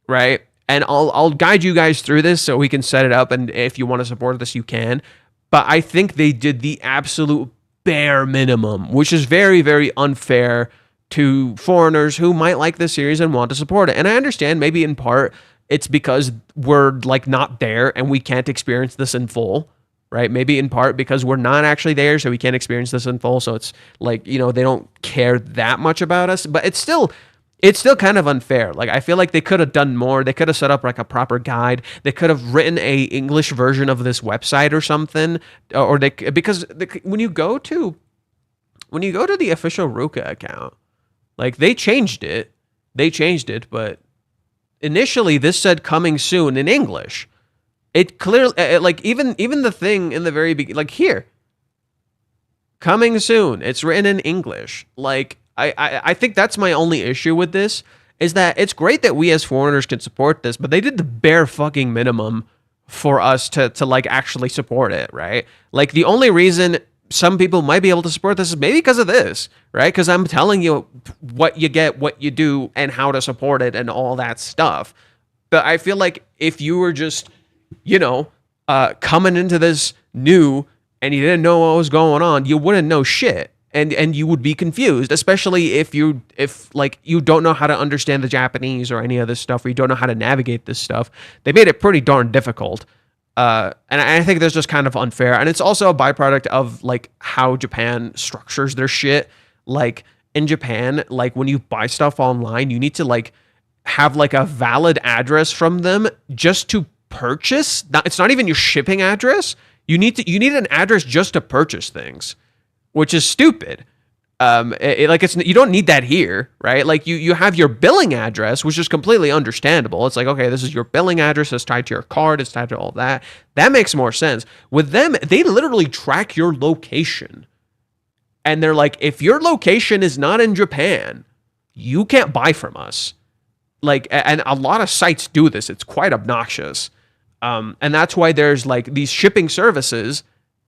right? And I'll guide you guys through this so we can set it up, and if you want to support this, you can. But I think they did the absolute bare minimum, which is very, very unfair to foreigners who might like this series and want to support it. And I understand maybe in part it's because we're like not there and we can't experience this in full, right? Maybe in part because we're not actually there, so we can't experience this in full. So it's like, they don't care that much about us, but it's still kind of unfair. Like, I feel like they could have done more. They could have set up like a proper guide. They could have written a English version of this website or something, because when you go to the official Ruka account, like they changed it, but initially this said coming soon in English. It clearly, like even the thing in the very beginning, like here, coming soon, it's written in English. Like, I think that's my only issue with this, is that it's great that we as foreigners can support this, but they did the bare fucking minimum for us to like actually support it, right? Like, the only reason some people might be able to support this is maybe because of this, right? Because I'm telling you what you get, what you do, and how to support it and all that stuff. But I feel like if you were just, coming into this new and you didn't know what was going on, you wouldn't know shit. And you would be confused, especially if you don't know how to understand the Japanese or any of this stuff, or you don't know how to navigate this stuff. They made it pretty darn difficult. And I think that's just kind of unfair. And it's also a byproduct of like how Japan structures their shit. Like in Japan, like when you buy stuff online, you need to like have like a valid address from them just to purchase. It's not even your shipping address. You need an address just to purchase things, which is stupid. You don't need that here, right? Like you have your billing address, which is completely understandable. It's like, okay, this is your billing address. It's tied to your card. It's tied to all that. That makes more sense. With them, they literally track your location. And they're like, if your location is not in Japan, you can't buy from us. Like, and a lot of sites do this. It's quite obnoxious. And that's why there's like these shipping services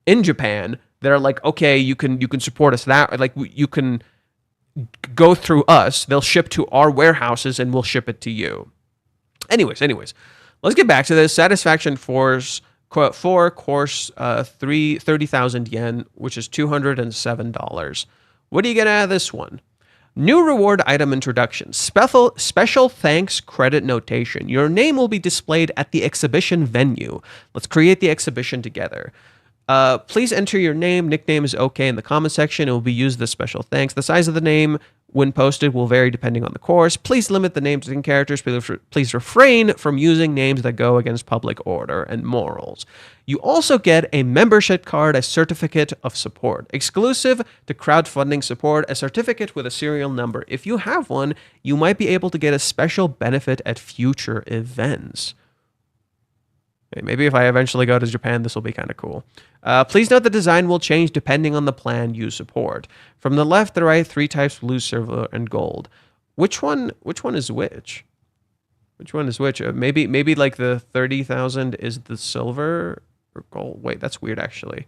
in Japan that are like, okay, you can support us that, like you can go through us. They'll ship to our warehouses and we'll ship it to you. Anyways, let's get back to this. Satisfaction Force 4 course 30,000 yen, which is $207. What do you get out of this one? New reward item introduction. Special thanks credit notation. Your name will be displayed at the exhibition venue. Let's create the exhibition together. Please enter your name. Nickname is okay in the comment section. It will be used as special thanks. The size of the name when posted will vary depending on the course. Please limit the names to 10 characters. Please refrain from using names that go against public order and morals. You also get a membership card, a certificate of support. Exclusive to crowdfunding support, a certificate with a serial number. If you have one, you might be able to get a special benefit at future events. Maybe if I eventually go to Japan, this will be kind of cool. Please note the design will change depending on the plan you support. From the left to right, 3 types: blue, silver, and gold. Which one is which? Which one is which? Maybe like the 30,000 is the silver or gold. Wait, that's weird actually.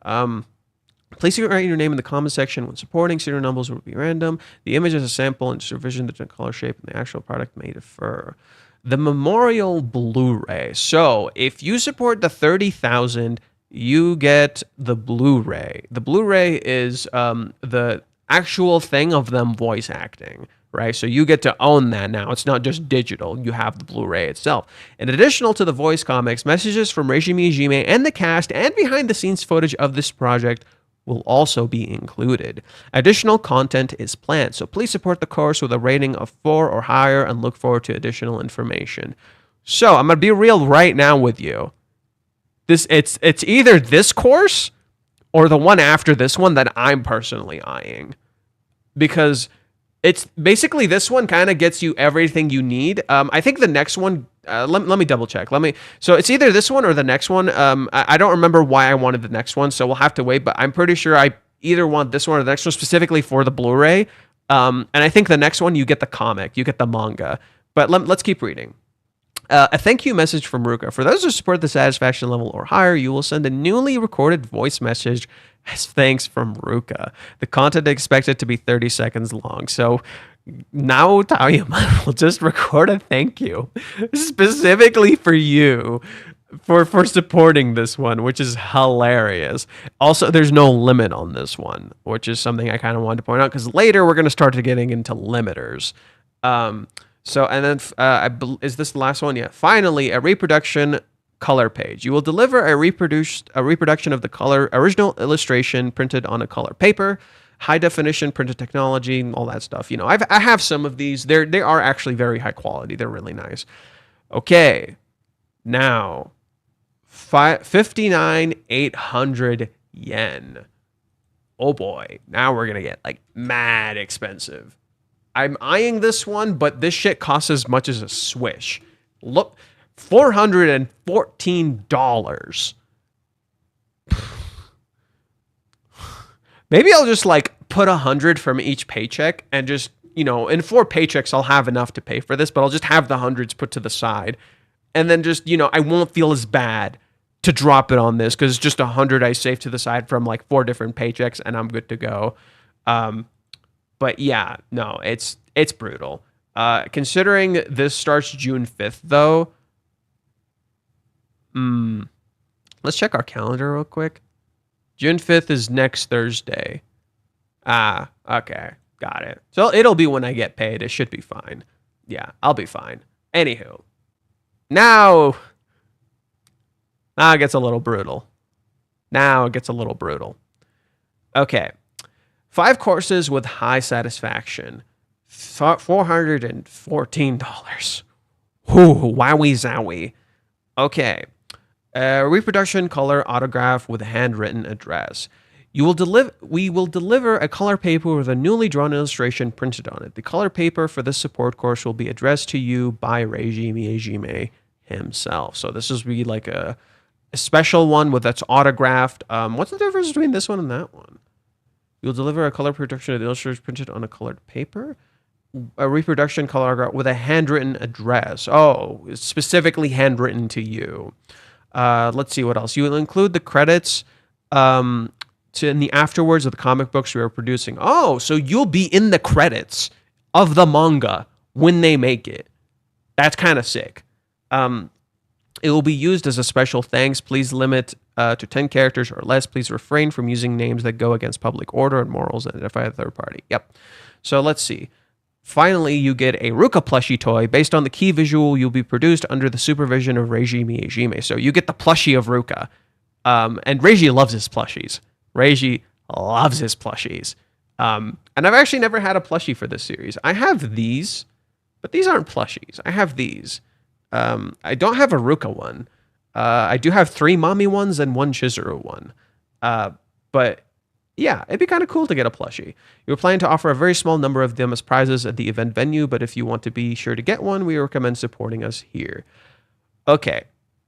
Please write your name in the comment section when supporting. Serial numbers will be random. The image is a sample and revision the color, shape, and the actual product may differ. The Memorial Blu-ray. So if you support the 30,000, you get the Blu-ray. The Blu-ray is the actual thing of them voice acting, right? So you get to own that now. It's not just digital. You have the Blu-ray itself. And additional to the voice comics, messages from Reiji Miyajima and the cast and behind-the-scenes footage of this project will also be included. Additional content is planned, so please support the course with a rating of 4 or higher and look forward to additional information. So I'm gonna be real right now with you. It's either this course or the one after this one that I'm personally eyeing, because it's basically this one kind of gets you everything you need. I think the next one. Let me double check. So it's either this one or the next one. I don't remember why I wanted the next one, so we'll have to wait. But I'm pretty sure I either want this one or the next one specifically for the Blu-ray. And I think the next one, you get the comic, you get the manga. But let's keep reading. A thank you message from Ruka. For those who support the satisfaction level or higher, you will send a newly recorded voice message as thanks from Ruka. The content expected to be 30 seconds long. So now Taoyama will just record a thank you specifically for you for supporting this one, which is hilarious. Also, there's no limit on this one, which is something I kind of wanted to point out because later we're going to start getting into limiters. So, and then is this the last one? Yeah. Finally, a reproduction color page. You will deliver a reproduction of the color original illustration printed on a color paper, high definition printed technology, all that stuff. You know, I have some of these. They are actually very high quality. They're really nice. Okay, now 59,800 yen. Oh boy, now we're gonna get like mad expensive. I'm eyeing this one, but this shit costs as much as a Swish. Look, $414. Maybe I'll just like put 100 from each paycheck and just, you know, in 4 paychecks, I'll have enough to pay for this, but I'll just have the hundreds put to the side. And then just, you know, I won't feel as bad to drop it on this because it's just 100 I saved to the side from like 4 different paychecks and I'm good to go. But yeah, no, it's brutal. Considering this starts June 5th, though, let's check our calendar real quick. June 5th is next Thursday. Okay, got it. So it'll be when I get paid. It should be fine. Yeah, I'll be fine. Anywho, now it gets a little brutal. Okay. 5 courses with high satisfaction. $414. Whoo, wowie zowie. Okay. Reproduction color autograph with a handwritten address. We will deliver a color paper with a newly drawn illustration printed on it. The color paper for this support course will be addressed to you by Reiji Miyajima himself. So this is be like a special one that's autographed. What's the difference between this one and that one? You'll deliver a color reproduction of the illustration printed on a colored paper. A reproduction color with a handwritten address. Oh, it's specifically handwritten to you. Let's see what else. You will include the credits in the afterwards of the comic books we are producing. Oh, so you'll be in the credits of the manga when they make it. That's kind of sick. It will be used as a special thanks. Please limit to 10 characters or less. Please refrain from using names that go against public order and morals and identify a third party. Yep. So let's see. Finally, you get a Ruka plushie toy based on the key visual. You'll be produced under the supervision of Reiji Miyajima. So you get the plushie of Ruka. And Reiji loves his plushies. And I've actually never had a plushie for this series. I have these, but these aren't plushies. I have these. I don't have a Ruka one. I do have 3 Mommy ones and 1 Chizuru one. But yeah, it'd be kind of cool to get a plushie. We're planning to offer a very small number of them as prizes at the event venue, but if you want to be sure to get one, we recommend supporting us here. Okay,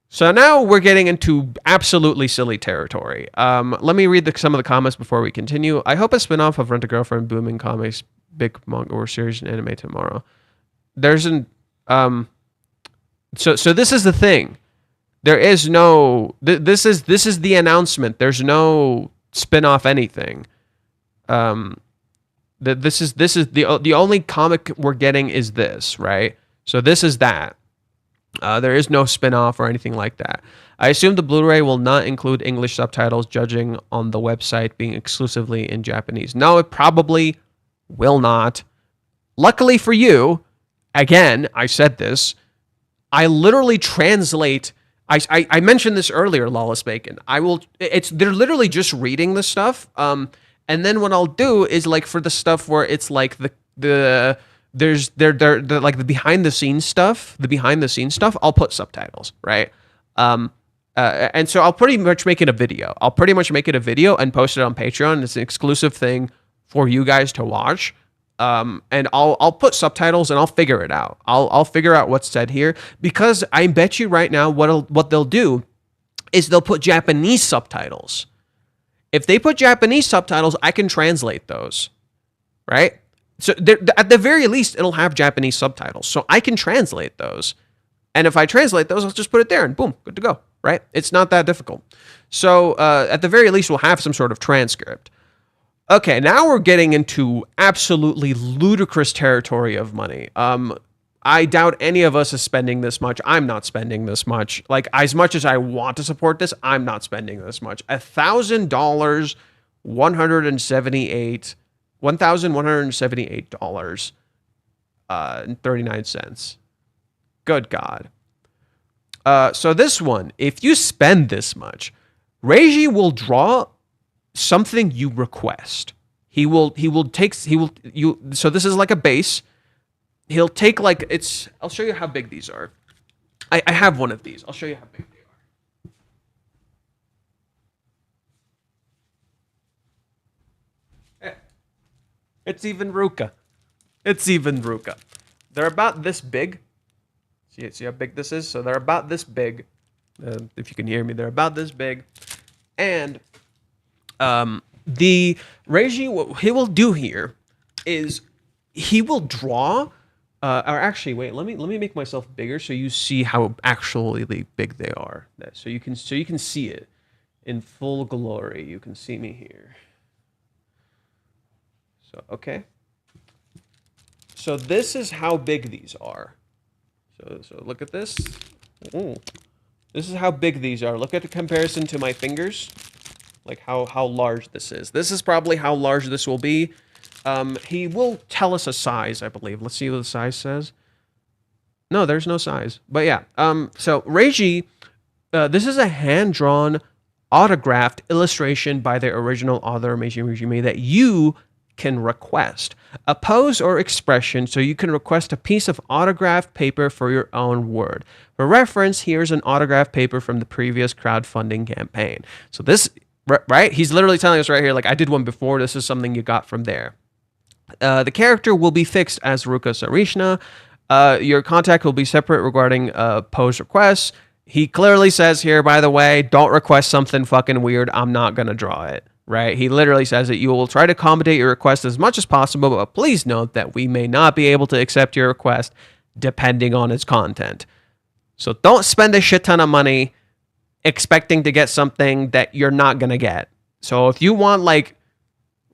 so now we're getting into absolutely silly territory. Let me read some of the comments before we continue. I hope a spinoff of Rent a Girlfriend booming comics, big manga or series and anime tomorrow. There's an So this is the thing. There is no. This is the announcement. There's no spin-off anything. This is the only comic we're getting is this, right? So this is that. There is no spin-off or anything like that. I assume the Blu-ray will not include English subtitles, judging on the website being exclusively in Japanese. No, it probably will not. Luckily for you, again, I said this. I literally translate. I mentioned this earlier, Lawless Bacon. They're literally just reading the stuff. And then what I'll do is like for the stuff where it's like they're like the behind the scenes stuff. I'll put subtitles, right? And so I'll pretty much make it a video. And post it on Patreon. It's an exclusive thing for you guys to watch. And I'll put subtitles and I'll figure it out. I'll figure out what's said here, because I bet you right now what they'll do is they'll put Japanese subtitles. If they put Japanese subtitles, I can translate those, right? So at the very least, it'll have Japanese subtitles, so I can translate those. And if I translate those, I'll just put it there and boom, good to go, right? It's not that difficult. So at the very least, we'll have some sort of transcript. Okay, now we're getting into absolutely ludicrous territory of money. I doubt any of us is spending this much. I'm not spending this much. Like, as much as I want to support this, I'm not spending this much. $1,000, $1,178 and 39 cents. Good God. So this one, if you spend this much, Reiji will draw something you request. So this is like a base. He'll take like, I'll show you how big these are. I have one of these. I'll show you how big they are. It's even Ruka. They're about this big. See how big this is? So they're about this big. If you can hear me, they're about this big. And the Reiji, what he will do here is he will draw, or actually, wait, let me make myself bigger so you see how actually big they are. So you can see it in full glory. You can see me here. So okay. So this is how big these are. So look at this. Ooh. This is how big these are. Look at the comparison to my fingers. Like how large this is. This is probably how large this will be. He will tell us a size, I believe. Let's see what the size says. No, there's no size. But yeah. So Reiji, this is a hand-drawn, autographed illustration by the original author Miyajima that you can request. A pose or expression, so you can request a piece of autographed paper for your own word. For reference, here's an autographed paper from the previous crowdfunding campaign. So this, right? He's literally telling us right here, like, I did one before. This is something you got from there. The character will be fixed as Ruka Sarishna. Your contact will be separate regarding pose requests. He clearly says here, by the way, don't request something fucking weird. I'm not going to draw it. Right? He literally says that you will try to accommodate your request as much as possible, but please note that we may not be able to accept your request depending on its content. So don't spend a shit ton of money expecting to get something that you're not going to get. So if you want, like,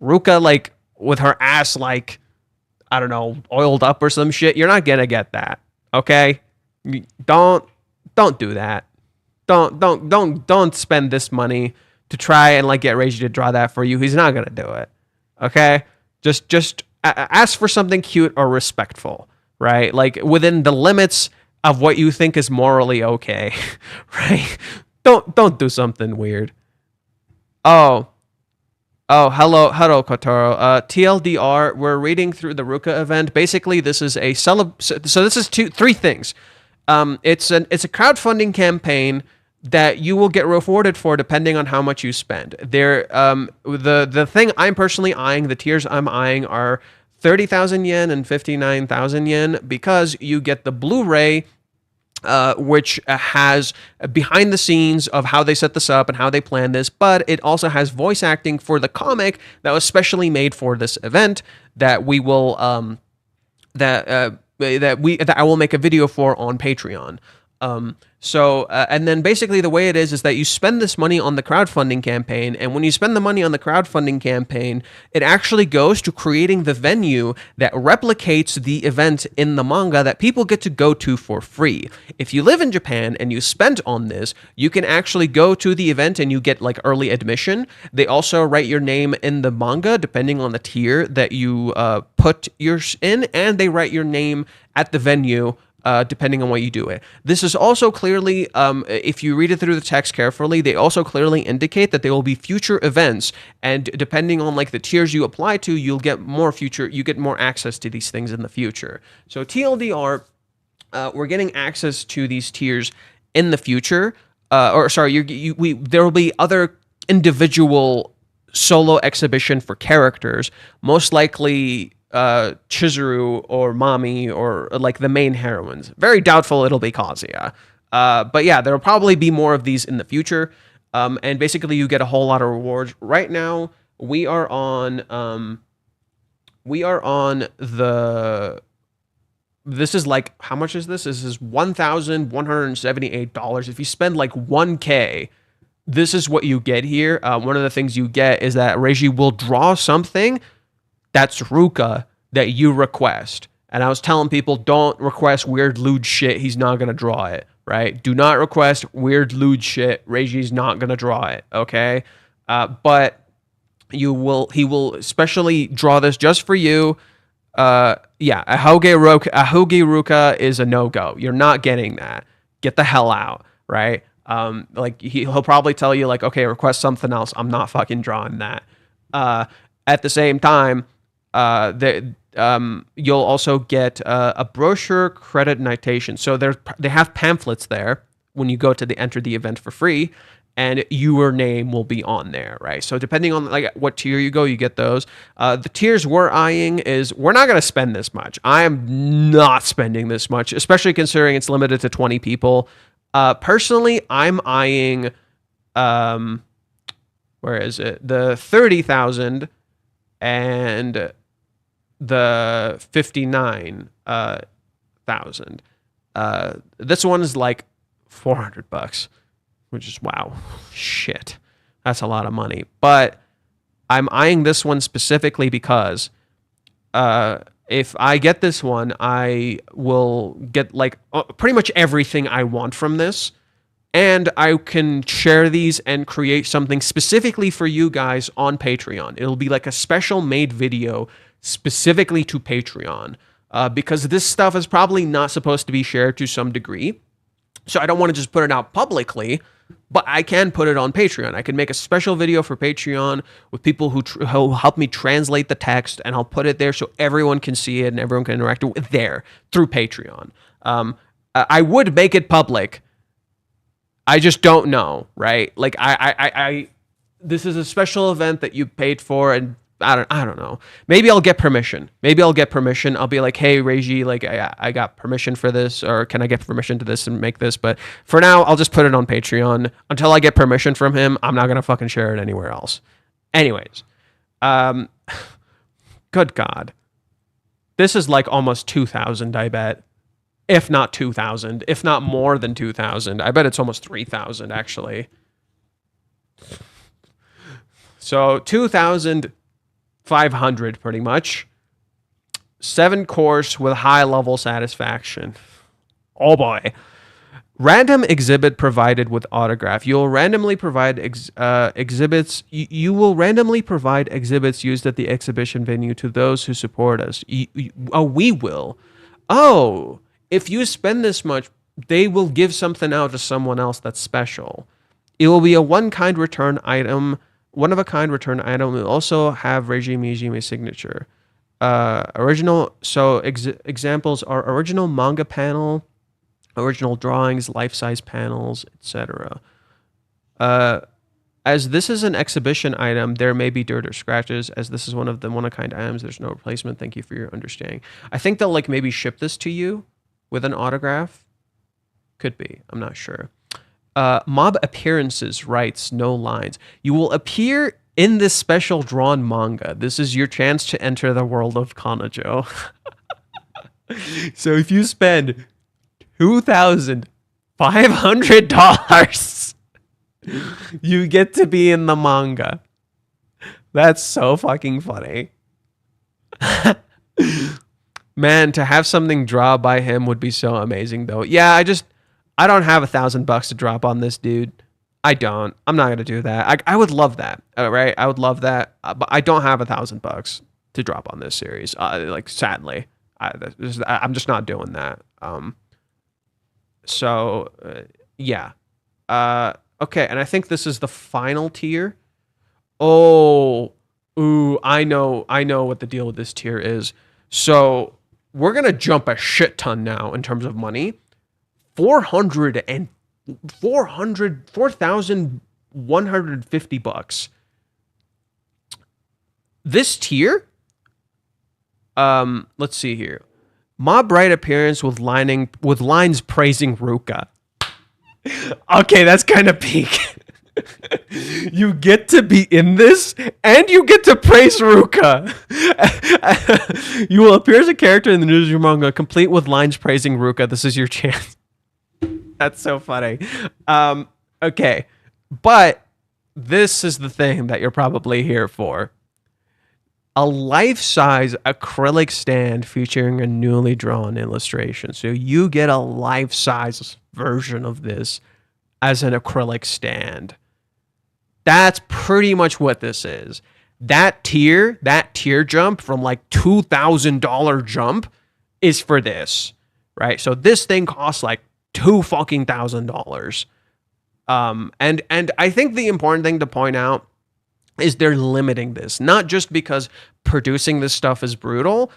Ruka, like, with her ass, like, I don't know, oiled up or some shit, you're not going to get that. Okay? Don't do that. Don't spend this money to try and, like, get Reiji to draw that for you. He's not gonna do it. Okay? Just ask for something cute or respectful, right? Like, within the limits of what you think is morally okay, right? Don't do something weird. Hello, Kotaro. TLDR, we're reading through the Ruka event. Basically, this is a so this is three things. It's a crowdfunding campaign that you will get rewarded for depending on how much you spend. The thing I'm personally eyeing, the tiers I'm eyeing are 30,000 yen and 59,000 yen because you get the Blu-ray, which has behind the scenes of how they set this up and how they plan this, but it also has voice acting for the comic that was specially made for this event that we will that I will make a video for on Patreon. And then basically the way it is that you spend this money on the crowdfunding campaign, and when you spend the money on the crowdfunding campaign, it actually goes to creating the venue that replicates the event in the manga that people get to go to for free. If you live in Japan and you spent on this, you can actually go to the event and you get, like, early admission. They also write your name in the manga depending on the tier that you put yours in, and they write your name at the venue depending on what you do it. This is also clearly, if you read it through the text carefully, they also clearly indicate that there will be future events, and depending on, like, the tiers you apply to, you get more access to these things in the future. So TLDR, we're getting access to these tiers in the future. There will be other individual solo exhibition for characters, most likely Chizuru or Mami or, like, the main heroines. Very doubtful it'll be Kazuya. But yeah, there'll probably be more of these in the future. And basically you get a whole lot of rewards. Right now, we are on we are on the. This is like, how much is this? This is $1,178. If you spend like 1K, this is what you get here. One of the things you get is that Reiji will draw something that's Ruka that you request. And I was telling people, don't request weird lewd shit. He's not going to draw it, right? Do not request weird lewd shit. Reiji's not going to draw it, okay? But he will especially draw this just for you. A Ahoge Ruka is a no-go. You're not getting that. Get the hell out, right? Like he'll probably tell you like, okay, request something else. I'm not fucking drawing that. At the same time, you'll also get a brochure credit citation. So they have pamphlets there when you go to enter the event for free, and your name will be on there, right? So depending on like what tier you go, you get those. The tiers we're eyeing is we're not going to spend this much. I am not spending this much, especially considering it's limited to 20 people. Personally, I'm eyeing, where is it? The 30,000 and the 59,000. This one is like $400, which is wow, shit, that's a lot of money. But I'm eyeing this one specifically because if I get this one, I will get like pretty much everything I want from this. And I can share these and create something specifically for you guys on Patreon. It'll be like a special made video specifically to Patreon because this stuff is probably not supposed to be shared to some degree. So I don't want to just put it out publicly, but I can put it on Patreon. I can make a special video for Patreon with people who help me translate the text, and I'll put it there so everyone can see it and everyone can interact with it there through Patreon. I would make it public. I just don't know, right? Like I this is a special event that you paid for, and I don't know. Maybe I'll get permission. I'll be like, hey, Reiji, like I got permission for this, or can I get permission to this and make this? But for now, I'll just put it on Patreon until I get permission from him. I'm not gonna fucking share it anywhere else. Anyways, good God, this is like almost 2,000, I bet. If not 2,000, if not more than 2,000. I bet it's almost 3,000, actually. So 2,500, pretty much. 7 course with high level satisfaction. Oh boy. Random exhibit provided with autograph. You'll randomly provide exhibits. You will randomly provide exhibits used at the exhibition venue to those who support us. We will. Oh. If you spend this much, they will give something out to someone else that's special. It will be a one-of-a-kind return item. Will also have Reiji Miyajima's signature. Examples are original manga panel, original drawings, life-size panels, etc. As this is an exhibition item, there may be dirt or scratches. As this is one of the one-of-a-kind items, there's no replacement. Thank you for your understanding. I think they'll like maybe ship this to you with an autograph. Could be. I'm not sure. Mob appearances writes no lines. You will appear in this special drawn manga. This is your chance to enter the world of Kanojo. So if you spend $2,500, you get to be in the manga. That's so fucking funny. Man, to have something drawn by him would be so amazing, though. Yeah, I don't have $1,000 to drop on this dude. I don't. I'm not gonna do that. I would love that, right? I would love that, but I don't have $1,000 to drop on this series. Like, sadly, I'm just not doing that. Yeah. Okay, and I think this is the final tier. Oh, ooh, I know what the deal with this tier is. So we're gonna jump a shit ton now in terms of money. $4,150. This tier, let's see here. Mob right appearance with lines praising Ruka. Okay, that's kind of peak. You get to be in this, and you get to praise Ruka. You will appear as a character in the news manga, complete with lines praising Ruka. This is your chance. That's so funny. Okay, but this is the thing that you're probably here for. A life-size acrylic stand featuring a newly drawn illustration. So you get a life-size version of this as an acrylic stand. That's pretty much what this is. That tier jump from like $2,000 jump is for this, right? So this thing costs like $2,000. And I think the important thing to point out is they're limiting this, not just because producing this stuff is brutal,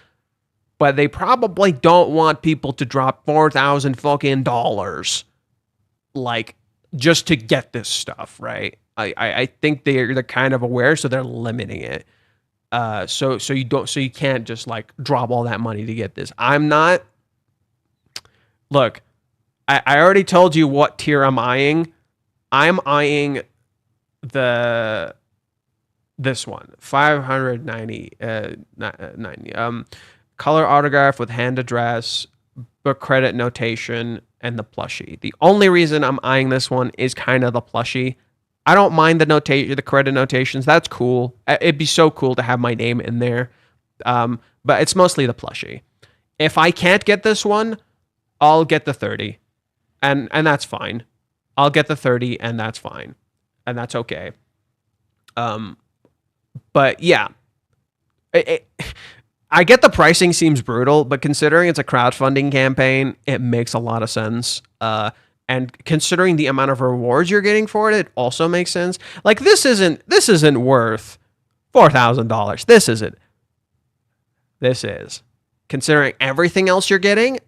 but they probably don't want people to drop $4,000 like just to get this stuff, right? I think they're kind of aware, so they're limiting it. So you can't just like drop all that money to get this. I'm not. Look, I already told you what tier I'm eyeing. I'm eyeing this one, 590 color autograph with hand address, book credit notation, and the plushie. The only reason I'm eyeing this one is kind of the plushie. I don't mind the credit notations. That's cool. It'd be so cool to have my name in there. But it's mostly the plushie. If I can't get this one, I'll get the 30. And that's fine. I'll get the 30 and that's fine. And that's okay. But yeah, I get the pricing seems brutal, but considering it's a crowdfunding campaign, it makes a lot of sense. And considering the amount of rewards you're getting for it, it also makes sense. Like this isn't worth $4,000. This isn't. This is. Considering everything else you're getting,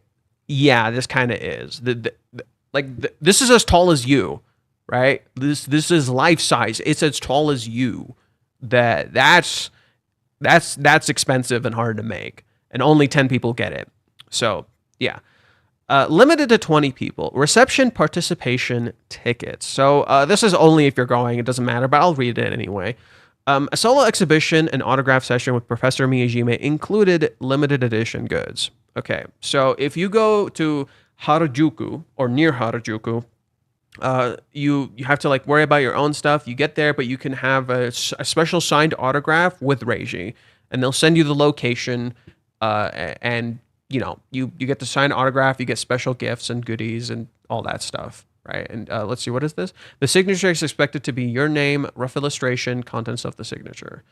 yeah, this kind of is. This is as tall as you, right? This is life size. It's as tall as you. That's expensive and hard to make, and only 10 people get it. So yeah, limited to 20 people. Reception participation tickets. So this is only if you're going. It doesn't matter, but I'll read it anyway. A solo exhibition and autograph session with Professor Miyajima included limited edition goods. Okay, so if you go to Harajuku or near Harajuku, you have to like worry about your own stuff. You get there, but you can have a special signed autograph with Reiji, and they'll send you the location, and you get the signed autograph. You get special gifts and goodies and all that stuff, right? And let's see, what is this? The signature is expected to be your name, rough illustration, contents of the signature.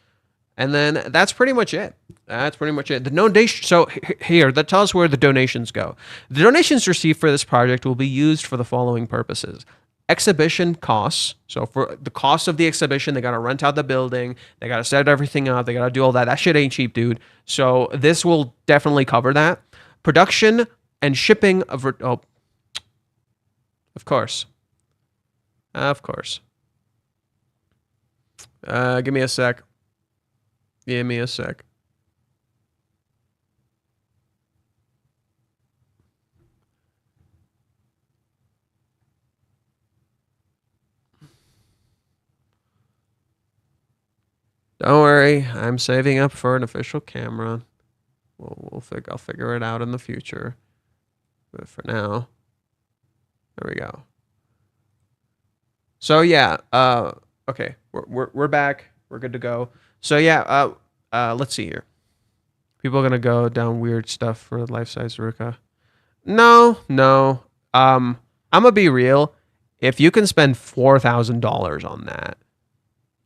And then that's pretty much it. The donation. So here, that tells us where the donations go. The donations received for this project will be used for the following purposes: exhibition costs. So for the cost of the exhibition, they got to rent out the building, they got to set everything up, they got to do all that. That shit ain't cheap, dude. So this will definitely cover that. Production and shipping of course. Give me a sec. Don't worry, I'm saving up for an official camera. I'll figure it out in the future. But for now, there we go. So yeah, okay, we're back. We're good to go. So yeah, let's see here. People are gonna go down weird stuff for life-size Ruka. No. I'm gonna be real. If you can spend $4,000 on that,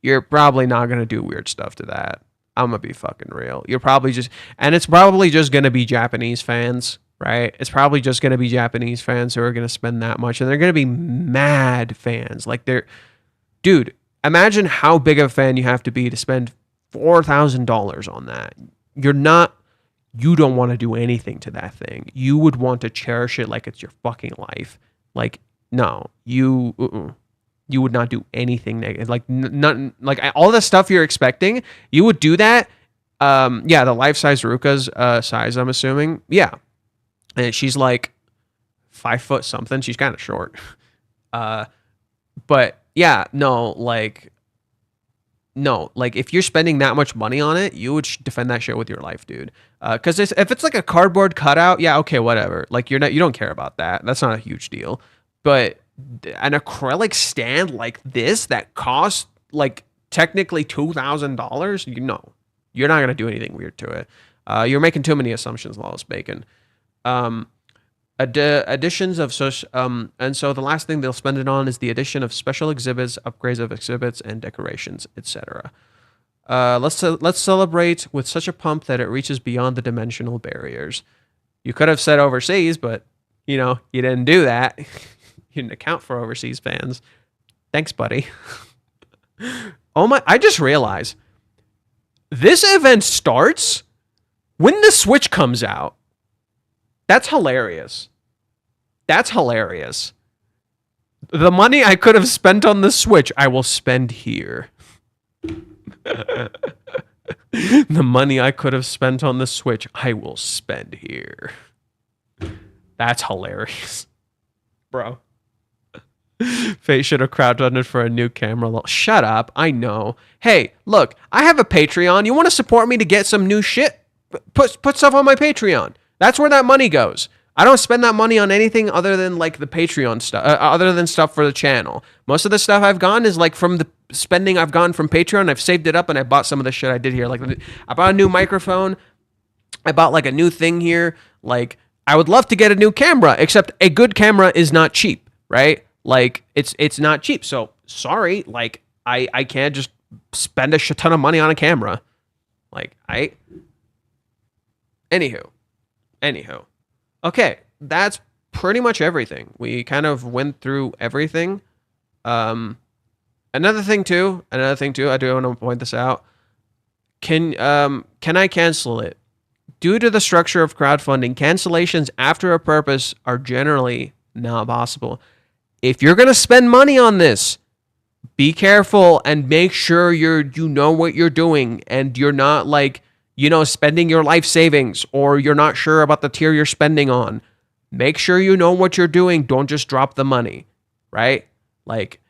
you're probably not gonna do weird stuff to that. I'm gonna be fucking real. You're probably it's probably just gonna be Japanese fans, right? It's probably just gonna be Japanese fans who are gonna spend that much, and they're gonna be mad fans. Like dude, imagine how big of a fan you have to be to spend $4,000 on that. You don't want to do anything to that thing. You would want to cherish it like it's your fucking life. Like, no, you would not do anything negative. Like, nothing, like all the stuff you're expecting, you would do that. Yeah, the life-size Ruka's size, I'm assuming. Yeah. And she's like 5 foot something. She's kind of short. But yeah, no, like no, like if you're spending that much money on it, you would defend that shit with your life, dude. Because if it's like a cardboard cutout, yeah, okay, whatever. Like you don't care about that. That's not a huge deal. But an acrylic stand like this that costs like technically $2,000, you know, you're not gonna do anything weird to it. You're making too many assumptions, Lawless Bacon. Um, additions of such and so the last thing they'll spend it on is the addition of special exhibits, upgrades of exhibits, and decorations, etc. Let's celebrate with such a pump that it reaches beyond the dimensional barriers. You could have said overseas, but you know you didn't do that. You didn't account for overseas fans. Thanks, buddy. Oh my! I just realized this event starts when the Switch comes out. That's hilarious. That's hilarious. The money I could have spent on the Switch, I will spend here. The money I could have spent on the Switch, I will spend here. That's hilarious. Bro. Fate should have crowdfunded for a new camera. Shut up. I know. Hey, look, I have a Patreon. You want to support me to get some new shit? Put stuff on my Patreon. That's where that money goes. I don't spend that money on anything other than like the Patreon stuff, other than stuff for the channel. Most of the stuff I've gotten is like from the spending I've gotten from Patreon. I've saved it up and I bought some of the shit I did here. Like I bought a new microphone. I bought like a new thing here. Like I would love to get a new camera, except a good camera is not cheap, right? Like it's not cheap. So sorry, like I can't just spend a shit ton of money on a camera. Like Anywho. Okay, that's pretty much everything. We kind of went through everything. Another thing too, I do want to point this out. Can I cancel it? Due to the structure of crowdfunding, cancellations after a purpose are generally not possible. If you're going to spend money on this, be careful and make sure you know what you're doing and you're not like, you know, spending your life savings or you're not sure about the tier you're spending on. Make sure you know what you're doing. Don't just drop the money, right? Like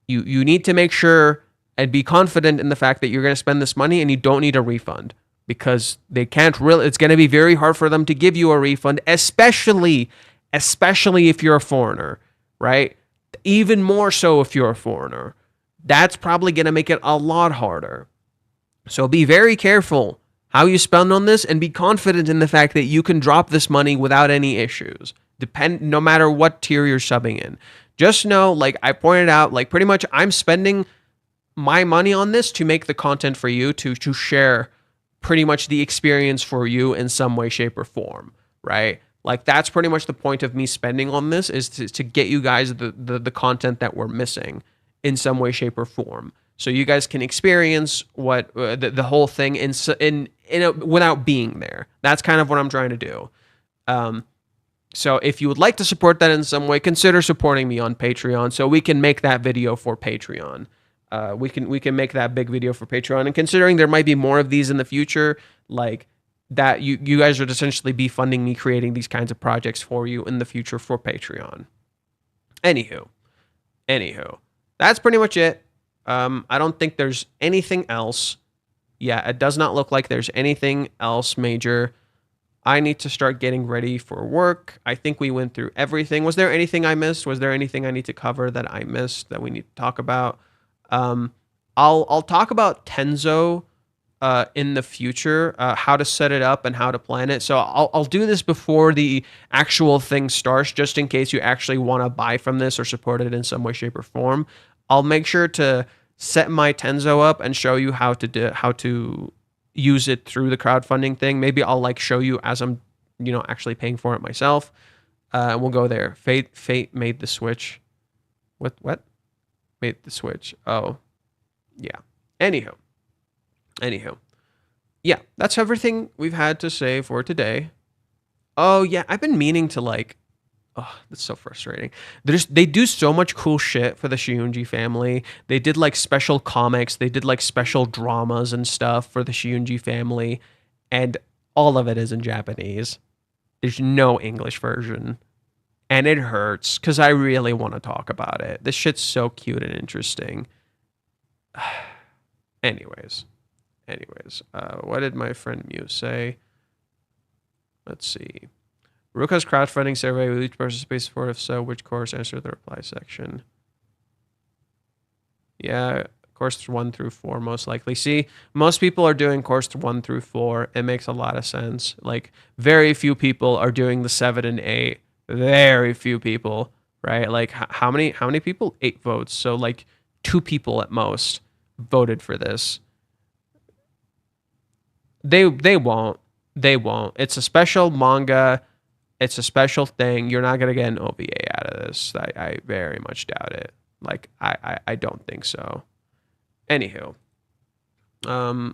you need to make sure and be confident in the fact that you're going to spend this money and you don't need a refund because they can't really, it's going to be very hard for them to give you a refund, especially if you're a foreigner, right? Even more so if you're a foreigner. That's probably going to make it a lot harder. So be very careful how you spend on this and be confident in the fact that you can drop this money without any issues, no matter what tier you're subbing in. Just know, like I pointed out, like pretty much I'm spending my money on this to make the content for you, to share pretty much the experience for you in some way, shape, or form, right? Like that's pretty much the point of me spending on this, is to get you guys the content that we're missing in some way, shape, or form. So you guys can experience what the whole thing without being there. That's kind of what I'm trying to do. So if you would like to support that in some way, consider supporting me on Patreon so we can make that video for Patreon. We can make that big video for Patreon. And considering there might be more of these in the future, like that, you guys would essentially be funding me creating these kinds of projects for you in the future for Patreon. Anywho, that's pretty much it. I don't think there's anything else. Yeah, it does not look like there's anything else major. I need to start getting ready for work. I think we went through everything. Was there anything I missed? Was there anything I need to cover that I missed that we need to talk about? I'll talk about Tenzo in the future, how to set it up and how to plan it. So I'll do this before the actual thing starts, just in case you actually want to buy from this or support it in some way, shape, or form. I'll make sure to set my Tenzo up and show you how to use it through the crowdfunding thing. Maybe I'll like show you as I'm, actually paying for it myself. And we'll go there. Fate made the switch. What? Made the switch. Oh, yeah. Anywho. Yeah, that's everything we've had to say for today. Oh yeah, I've been meaning to oh, that's so frustrating. They do so much cool shit for the Shiunji family. They did like special comics. They did like special dramas and stuff for the Shiunji family. And all of it is in Japanese. There's no English version. and it hurts because I really want to talk about it. This shit's so cute and interesting. Anyways, what did my friend Mew say? Let's see. Ruka's crowdfunding survey, will each person space for? If so, which course? Answer the reply section. Yeah, course 1 through 4 most likely. See, most people are doing course 1 through 4. It makes a lot of sense. Like, very few people are doing the 7 and 8. Very few people, right? Like, how many people? 8 votes. So like 2 people at most voted for this. They won't. They won't. It's a special manga. It's a special thing. You're not gonna get an OVA out of this. I very much doubt it. Like, I don't think so. Anywho, yeah,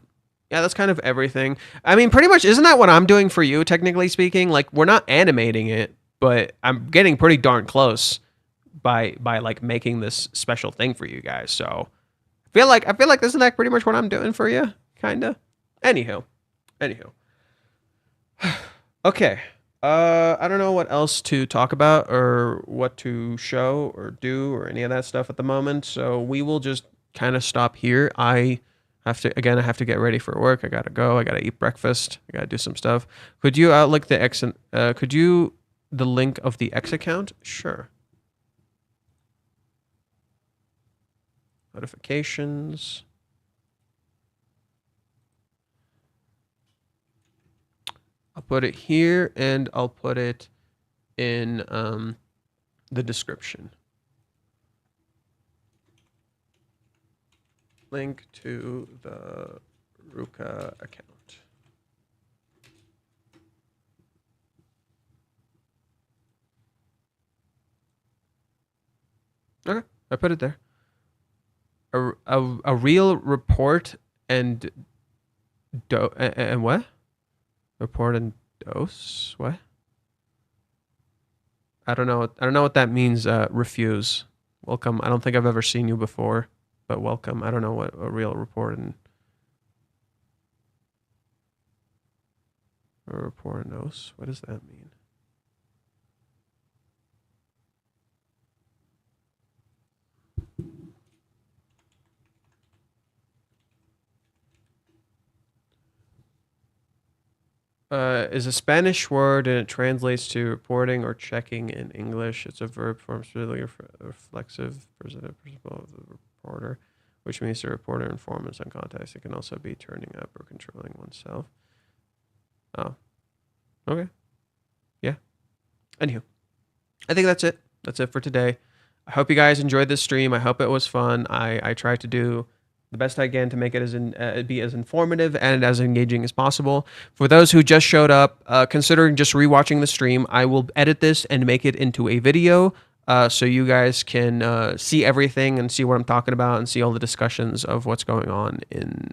that's kind of everything. I mean, pretty much, isn't that what I'm doing for you, technically speaking? Like, we're not animating it, but I'm getting pretty darn close by like making this special thing for you guys. So I feel like isn't that pretty much what I'm doing for you, kinda. Anywho. Okay. I don't know what else to talk about or what to show or do or any of that stuff at the moment. So we will just kind of stop here. I have to get ready for work. I gotta go. I gotta eat breakfast. I gotta do some stuff. Could you outlink the X? Could you the link of the X account? Sure. Notifications. I'll put it here and I'll put it in the description. Link to the Ruka account. Okay, I put it there. A real report and what? Report and dose? What? I don't know what that means. Refuse. Welcome. I don't think I've ever seen you before, but welcome. I don't know what a real report and a report and dose. What does that mean? Is a Spanish word and it translates to reporting or checking in English. It's a verb form specifically reflexive presentative principle of the reporter, which means the reporter informs in some context. It can also be turning up or controlling oneself. Oh, okay. Yeah. Anywho, I think that's it. That's it for today. I hope you guys enjoyed this stream. I hope it was fun. I tried to do the best I can to make it be as informative and as engaging as possible. For those who just showed up, considering just rewatching the stream, I will edit this and make it into a video so you guys can see everything and see what I'm talking about and see all the discussions of what's going on in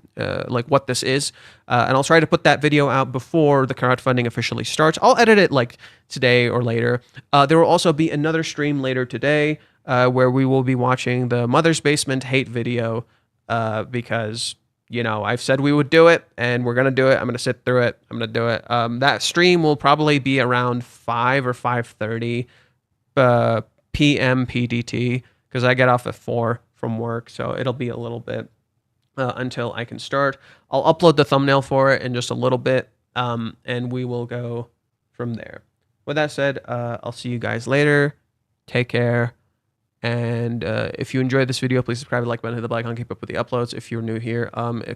like what this is. And I'll try to put that video out before the crowdfunding officially starts. I'll edit it like today or later. There will also be another stream later today where we will be watching the Mother's Basement hate video. Because, you know, I've said we would do it and we're going to do it. I'm going to sit through it. I'm going to do it. That stream will probably be around 5 or 5:30 p.m. PDT because I get off at 4 from work. So it'll be a little bit until I can start. I'll upload the thumbnail for it in just a little bit and we will go from there. With that said, I'll see you guys later. Take care. And if you enjoyed this video, please subscribe, like button, hit the bell icon, keep up with the uploads. If you're new here,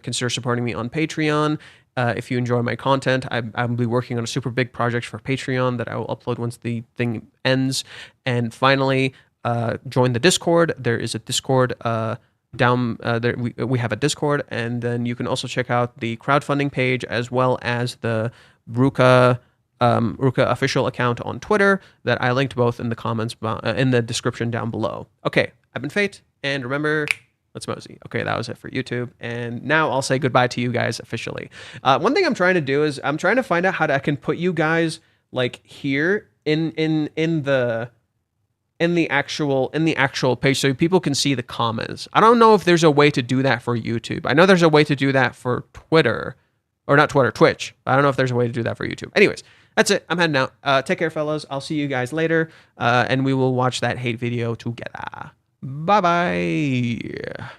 consider supporting me on Patreon. If you enjoy my content, I'll be working on a super big project for Patreon that I will upload once the thing ends. And finally, join the Discord. There is a Discord down there. We have a Discord, and then you can also check out the crowdfunding page as well as the Ruka official account on Twitter that I linked both in the comments in the description down below. Okay, I've been Fate, and remember, let's mosey. Okay, that was it for YouTube, and now I'll say goodbye to you guys officially. One thing I'm trying to do is I'm trying to find out how I can put you guys like here in the actual page so people can see the comments. I don't know if there's a way to do that for YouTube. I know there's a way to do that for Twitter. Or not Twitter, Twitch. I don't know if there's a way to do that for YouTube. Anyways, that's it. I'm heading out. Take care, fellas. I'll see you guys later. And we will watch that hate video together. Bye-bye.